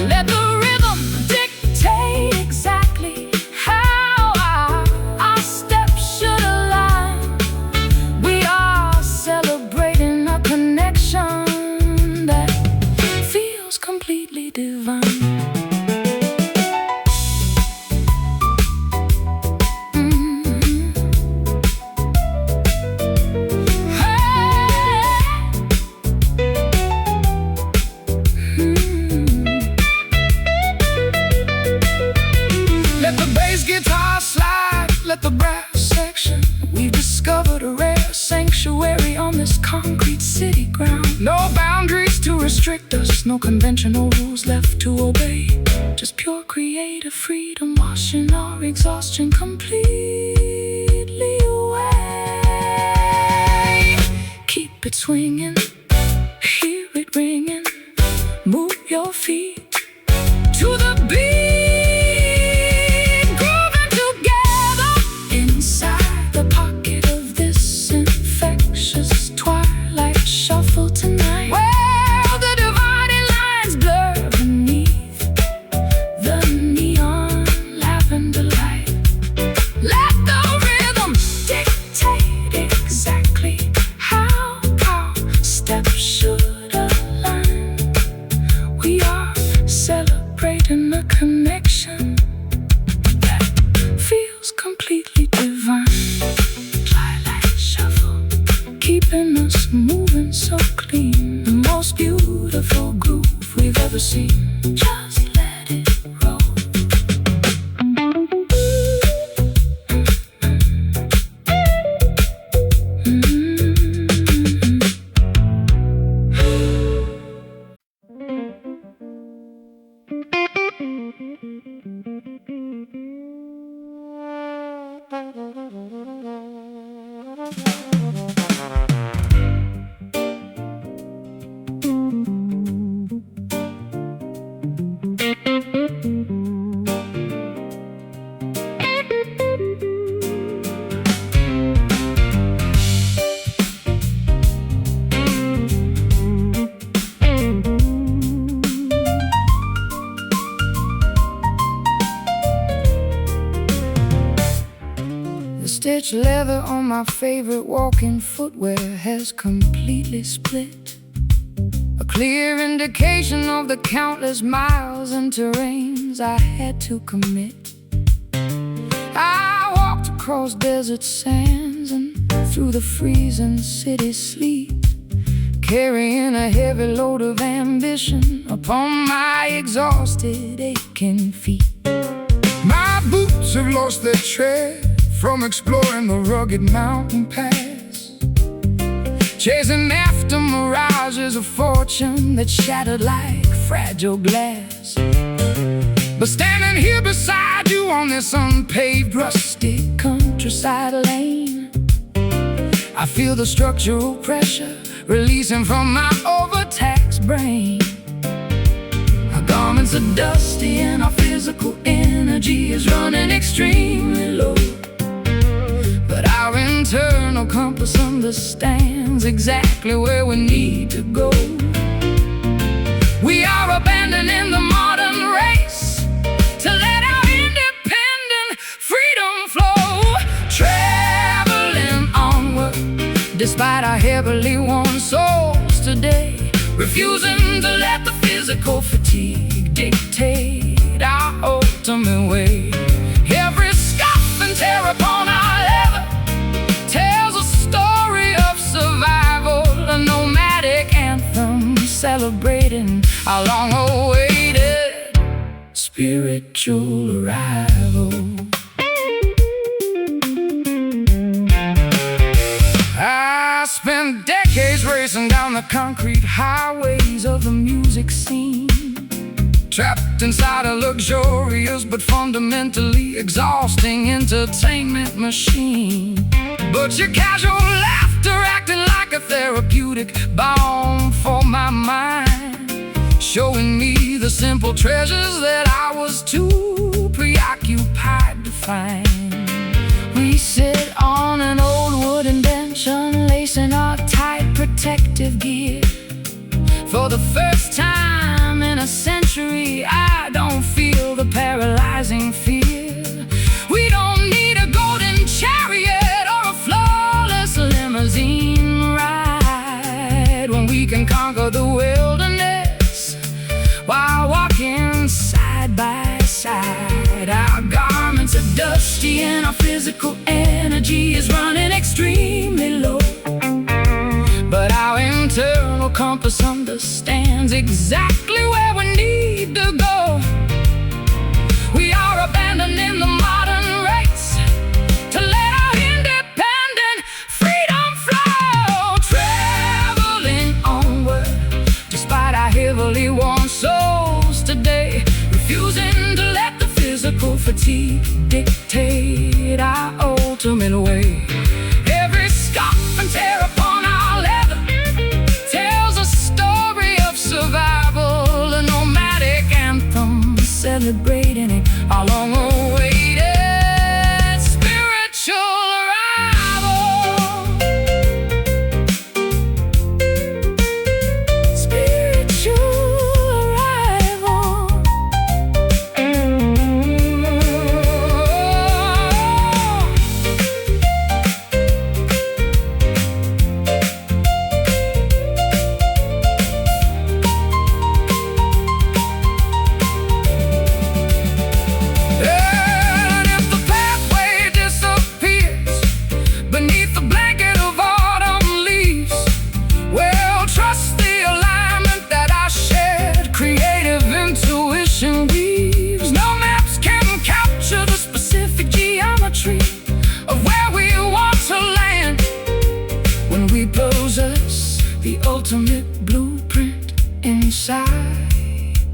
Let the rhythm dictate exactly how our steps should align. We are celebrating a connection that feels completely divine. Let the bass guitar slide, let the brass section. We've discovered a rare sanctuary on this concrete city ground. No boundaries to restrict us, no conventional rules left to obey. Just pure creative freedom, washing our exhaustion completely away. Keep it swinging, hear it ringing, move your feet to the beat. stitched leather on my favorite walking footwear has completely split, a clear indication of the countless miles and terrains I had to commit. I walked across desert sands and through the freezing city sleet, carrying a heavy load of ambition upon my exhausted, aching feet. My boots have lost their tread from exploring the rugged mountain pass, chasing after mirages of fortune that shattered like fragile glass. But standing here beside you on this unpaved, rusty countryside lane, I feel the structural pressure releasing from my overtaxed brain. Our garments are dusty and our physical energy is running extremely low, but our internal compass understands exactly where we need to go. We are abandoning the modern race to let our independent freedom flow, traveling onward despite our heavily worn souls today, refusing to let the physical fatigue dictate our ultimate way. Every scuff and tear upon our leather tells a story of survival, a nomadic anthem celebrating our long-awaited spiritual arrival. I spent decades racing down the concrete highways of the music scene, trapped inside a luxurious but fundamentally exhausting entertainment machine. But your casual laughter acting like a therapeutic balm for my mind, showing me the simple treasures that I was too preoccupied to find. We sit on an old wooden bench, unlacing our tight protective gear. For the first time in a century, I don't feel the paralyzing fear. We don't need a golden chariot or a flawless limousine ride when we can conquer the wilderness while walking side by side. Our garments are dusty and our physical energy is running extremely low, but our internal compass understands exactly where we need to go. We are abandoning the modern race to let our independent freedom flow, traveling onward despite our heavily worn souls today, refusing to let the physical fatigue dictate our ultimate way. Every scuff and tear upon our leather tells a story of survival, a nomadic anthem celebrating our long-awaited spiritual arrival. Spiritual arrival. Of where we want to land when we possess the ultimate blueprint inside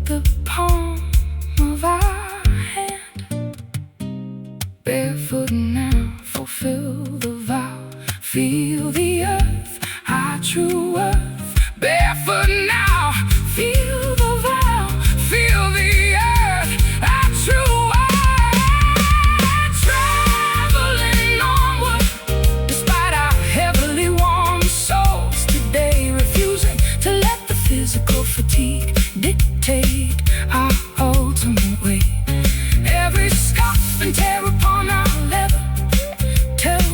the palm of our hand. Barefoot now, fulfill the vow, feel the earth, our true earth. Barefoot now, feel the vow, feel the earth, our true earth. Fatigue dictate our ultimate way. Every scuff and tear upon our leather tells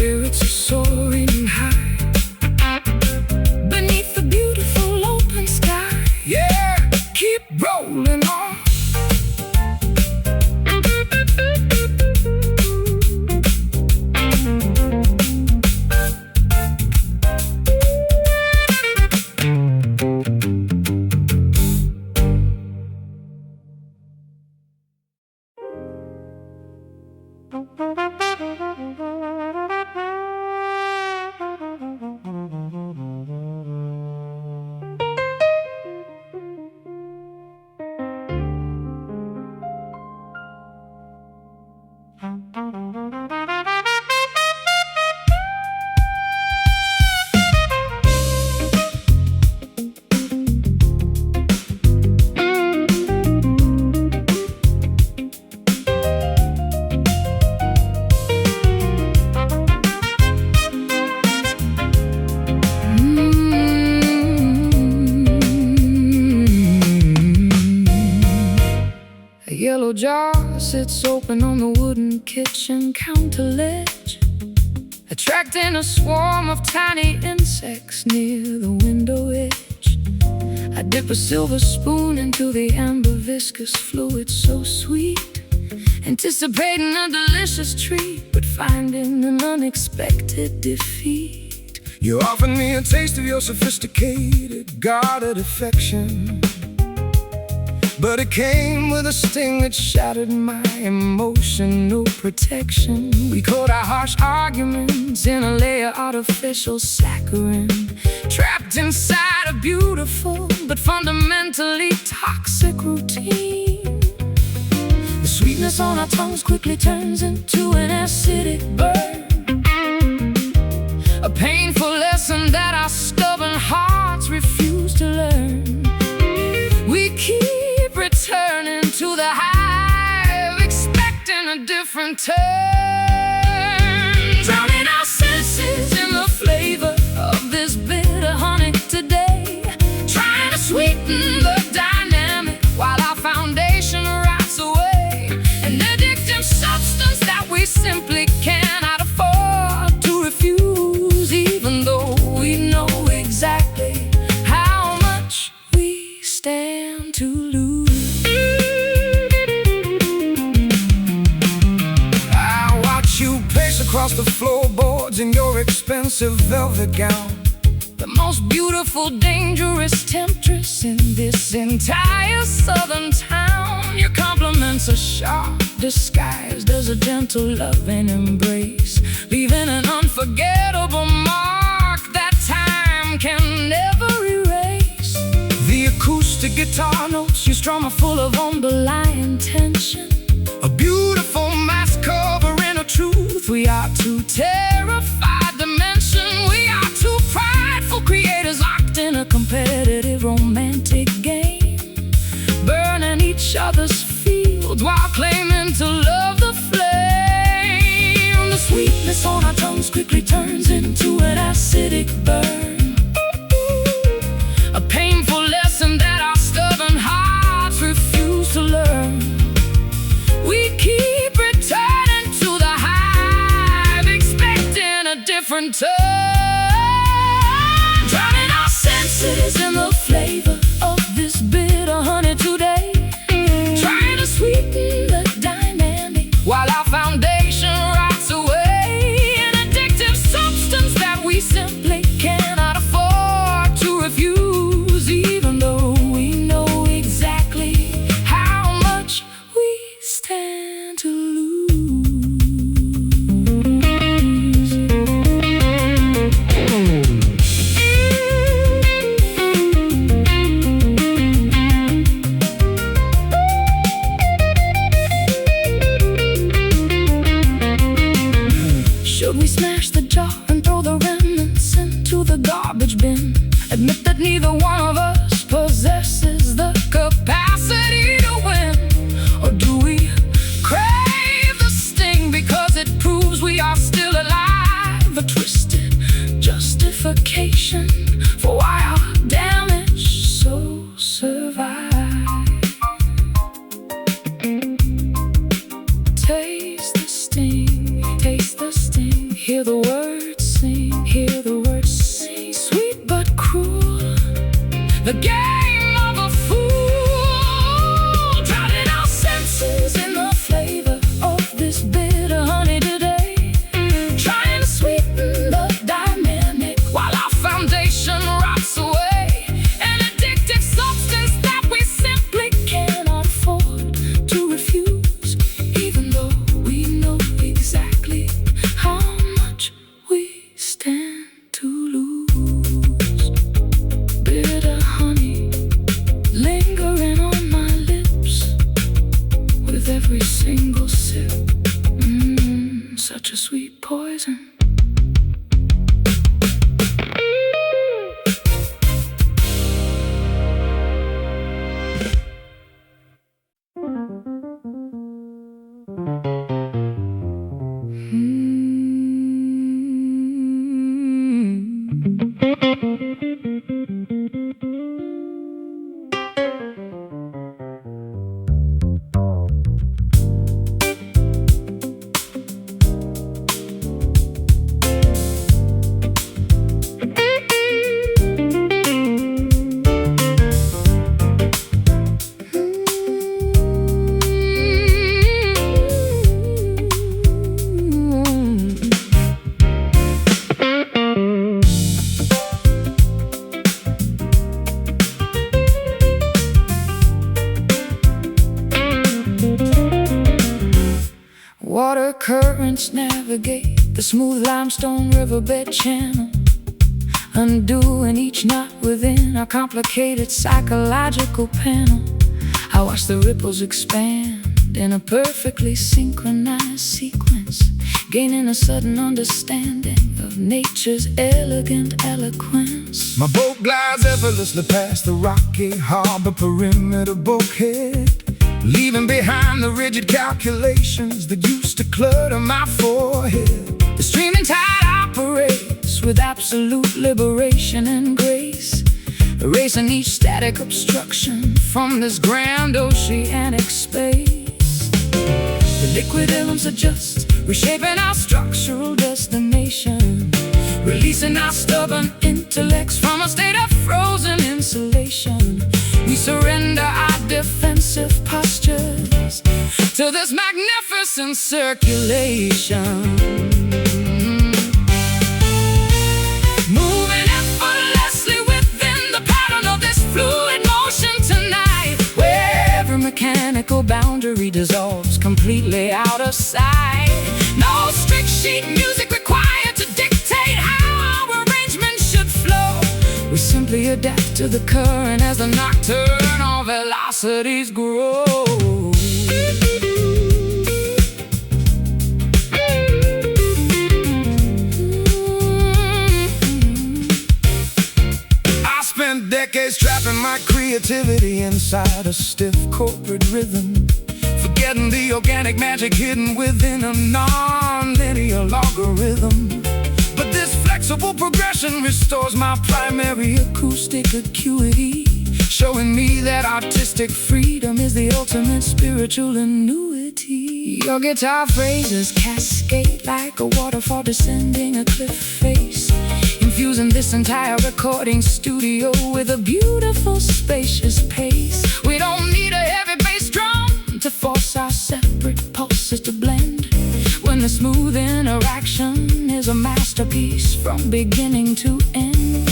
spirits are soaring high beneath the beautiful open sky. Yeah, keep rolling on. A yellow jar sits open on the wooden kitchen counter ledge, attracting a swarm of tiny insects near the window edge. I dip a silver spoon into the amber viscous fluid so sweet, anticipating a delicious treat, but finding an unexpected defeat. You offered me a taste of your sophisticated, guarded affection, but it came with a sting that shattered my emotional protection. We caught our harsh arguments in a layer of artificial saccharine, trapped inside a beautiful but fundamentally toxic routine. The sweetness on our tongues quickly turns into an acidic burn, a painful lesson that our stubborn hearts refuse to learn. We keep returning to the hive, expecting a different turn, drowning our senses in the flavor of this bitter honey today, trying to sweeten the dynamic while our foundation rots away, an addictive substance that we simply cannot afford to refuse, even though we know exactly how much we stand to lose. Across the floorboards in your expensive velvet gown, the most beautiful, dangerous temptress in this entire southern town. Your compliments are sharp, disguised as a gentle loving embrace, leaving an unforgettable mark that time can never erase. The acoustic guitar notes you strum are full of underlying tension, a beautiful mask covering a truth we are too terrified to mention. We are two prideful creators locked in a competitive romantic game, burning each other's fields while claiming to love the flame. The sweetness on our tongues quickly turns into an acidic burn, a painful lesson that our stubborn hearts refuse to learn. We keep returning to the hive, expecting a different turn, drowning our senses in the flavor of this bitter honey today, trying to sweeten the dynamic while our foundation rots away, an addictive substance that we simply cannot afford to refuse, even though we know exactly how much we stand to lose. every single sip. Such a sweet poison. Water currents navigate the smooth limestone riverbed channel, undoing each knot within our complicated psychological panel. I watch the ripples expand in a perfectly synchronized sequence, gaining a sudden understanding of nature's elegant eloquence. My boat glides effortlessly past the rocky harbor perimeter bulkhead, leaving behind the rigid calculations that used to clutter my forehead. The streaming tide operates with absolute liberation and grace, erasing each static obstruction from this grand oceanic space. The liquid elements adjust, reshaping our structural destination, releasing our stubborn intellects from a state of frozen insulation. We surrender our defensive postures to this magnificent circulation, moving effortlessly within the pattern of this fluid motion tonight, where every mechanical boundary dissolves completely out of sight. No strict sheet music required to dictate how our arrangement should flow. We simply adapt to the current as the nocturnal velocities grow. I spent decades trapping my creativity inside a stiff corporate rhythm, forgetting the organic magic hidden within a non-linear logarithm. But this flexible progression restores my primary acoustic acuity, showing me that artistic freedom is the ultimate spiritual annuity. Your guitar phrases cascade like a waterfall descending a cliff face, infusing this entire recording studio with a beautiful spacious pace. We don't need a heavy bass drum to force our separate pulses to blend, when the smooth interaction is a masterpiece from beginning to end.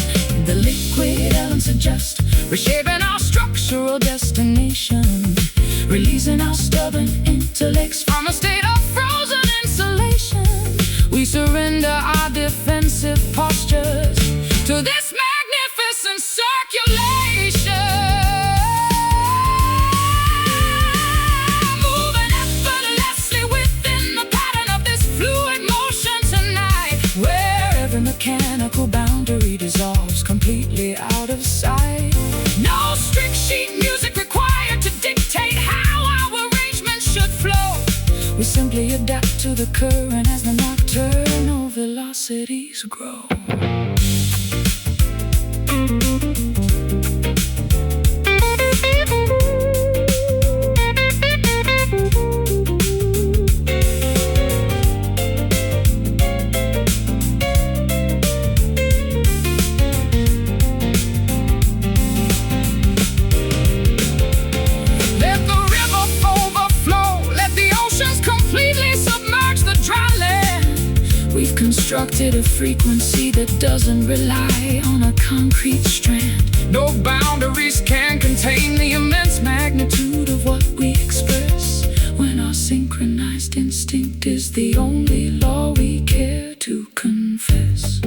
The liquid elements adjust, reshaping our structural destination, releasing our stubborn intellects from a state of frozen insulation. We surrender our defensive postures to this magnificent circulation, moving effortlessly within the pattern of this fluid motion tonight, where every mechanical boundary dissolves completely out of sight. No strict sheet music required to dictate how our arrangement should flow. We simply adapt to the current as the nocturnal velocities grow. Constructed a frequency that doesn't rely on a concrete strand. No boundaries can contain the immense magnitude Of what we express, when our synchronized instinct is the only law we care to confess.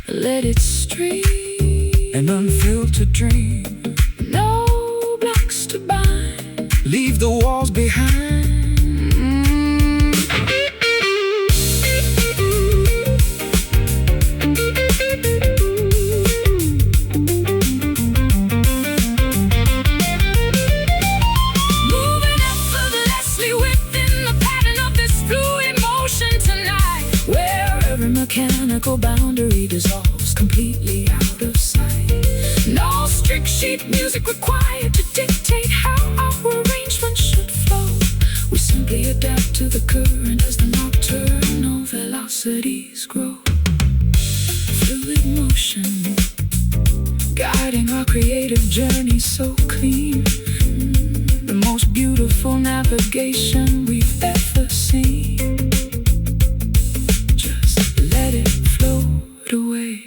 Let it stream, an unfiltered dream. no blocks to bind, leave the walls behind. Moving effortlessly within the pattern of this fluid motion tonight, where every mechanical boundary dissolves completely out of sight. No strict sheet music required to dictate how our arrangement should flow. We simply adapt to the current as the nocturnal velocities grow. Fluid motion, guiding our creative journey so clean. The most beautiful navigation we've ever seen. Just let it float away.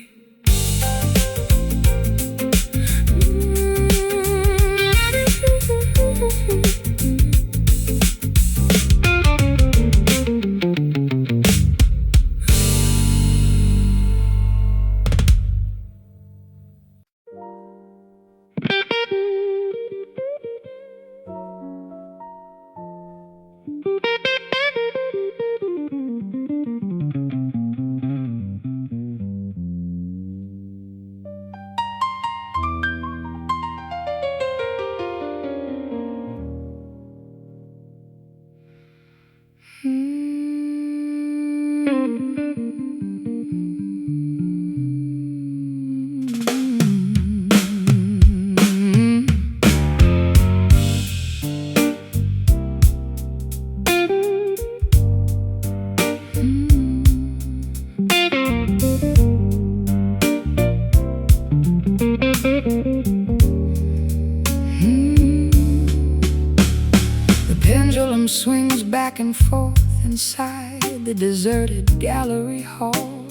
Swings back and forth inside the deserted gallery hall,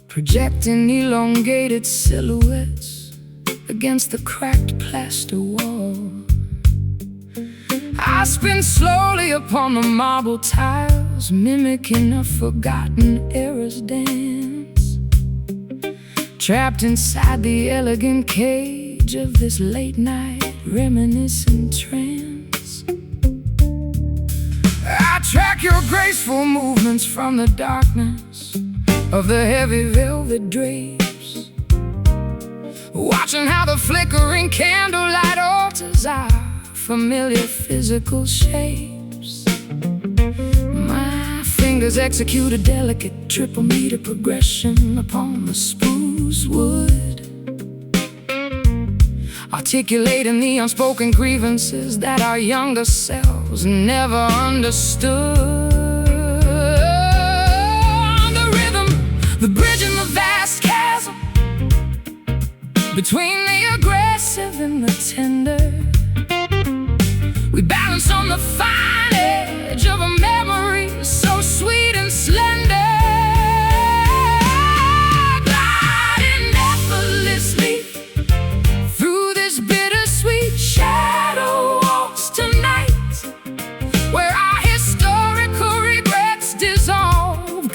projecting elongated silhouettes against the cracked plaster wall. I spin slowly upon the marble tiles, mimicking a forgotten era's dance, trapped inside the elegant cage of this late night reminiscent trance. I track your graceful movements from the darkness of the heavy velvet drapes, watching how the flickering candlelight alters our familiar physical shapes. My fingers execute a delicate triple meter progression upon the spruce wood, articulating the unspoken grievances that our younger selves never understood. The rhythm, the bridge in the vast chasm between the aggressive and the tender. We balance on the fine edge of a memory so sweet and slender.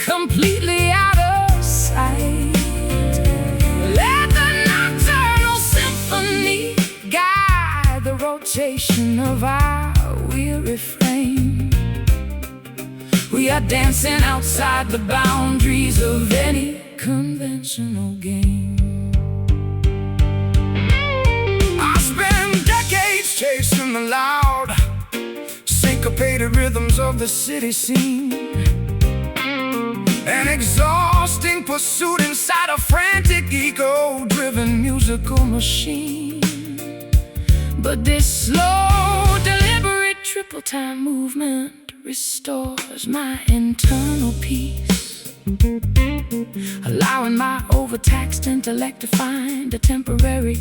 Completely out of sight. Let the nocturnal symphony guide the rotation of our weary frame. We are dancing outside the boundaries of any conventional game. I spend decades chasing the loud, syncopated rhythms of the city scene, an exhausting pursuit inside a frantic, ego-driven musical machine. But this slow, deliberate triple-time movement restores my internal peace, allowing my overtaxed intellect to find a temporary,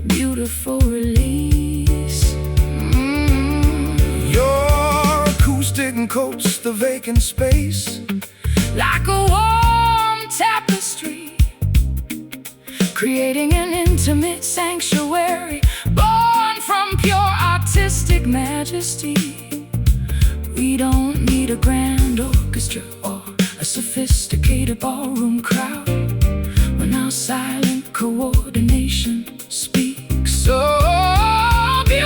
beautiful release. Your acoustic coats the vacant space like a warm tapestry, creating an intimate sanctuary born from pure artistic majesty. We don't need a grand orchestra or a sophisticated ballroom crowd when our silent coordination speaks so beautifully.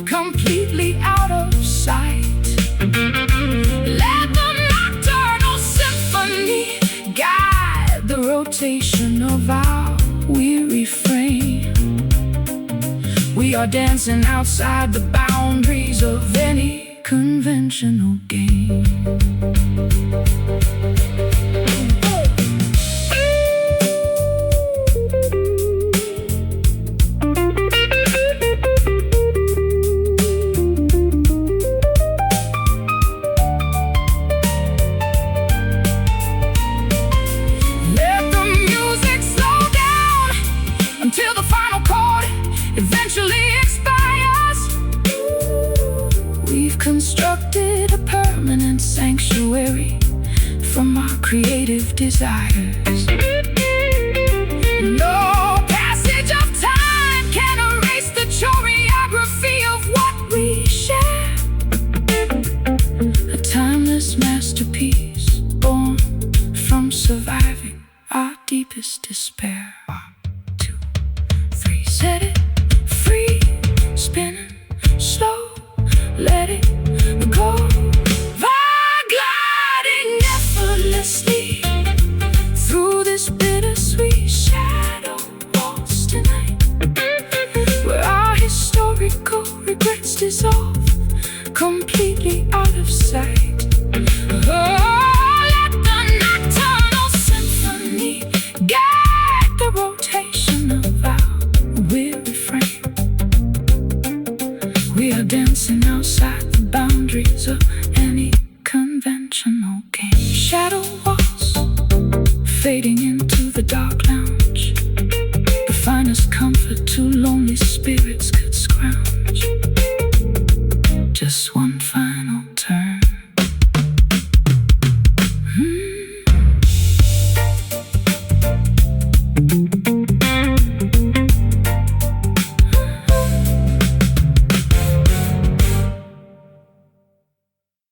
completely out of sight. Let the nocturnal symphony guide the rotation of our weary frame. We are dancing outside the boundaries of any conventional game. Until the final chord eventually expires. We've constructed a permanent sanctuary from our creative desires. No passage of time can erase the choreography of what we share. A timeless masterpiece born from surviving our deepest despair. Set it free, spinning slow, let it go. Gliding effortlessly through this bittersweet shadow waltz tonight, where our historical regrets dissolve completely out of sight. Let the nocturnal symphony guide the rotation of our weary frame. We are dancing outside the boundaries of any conventional game. Shadow walls fading into the dark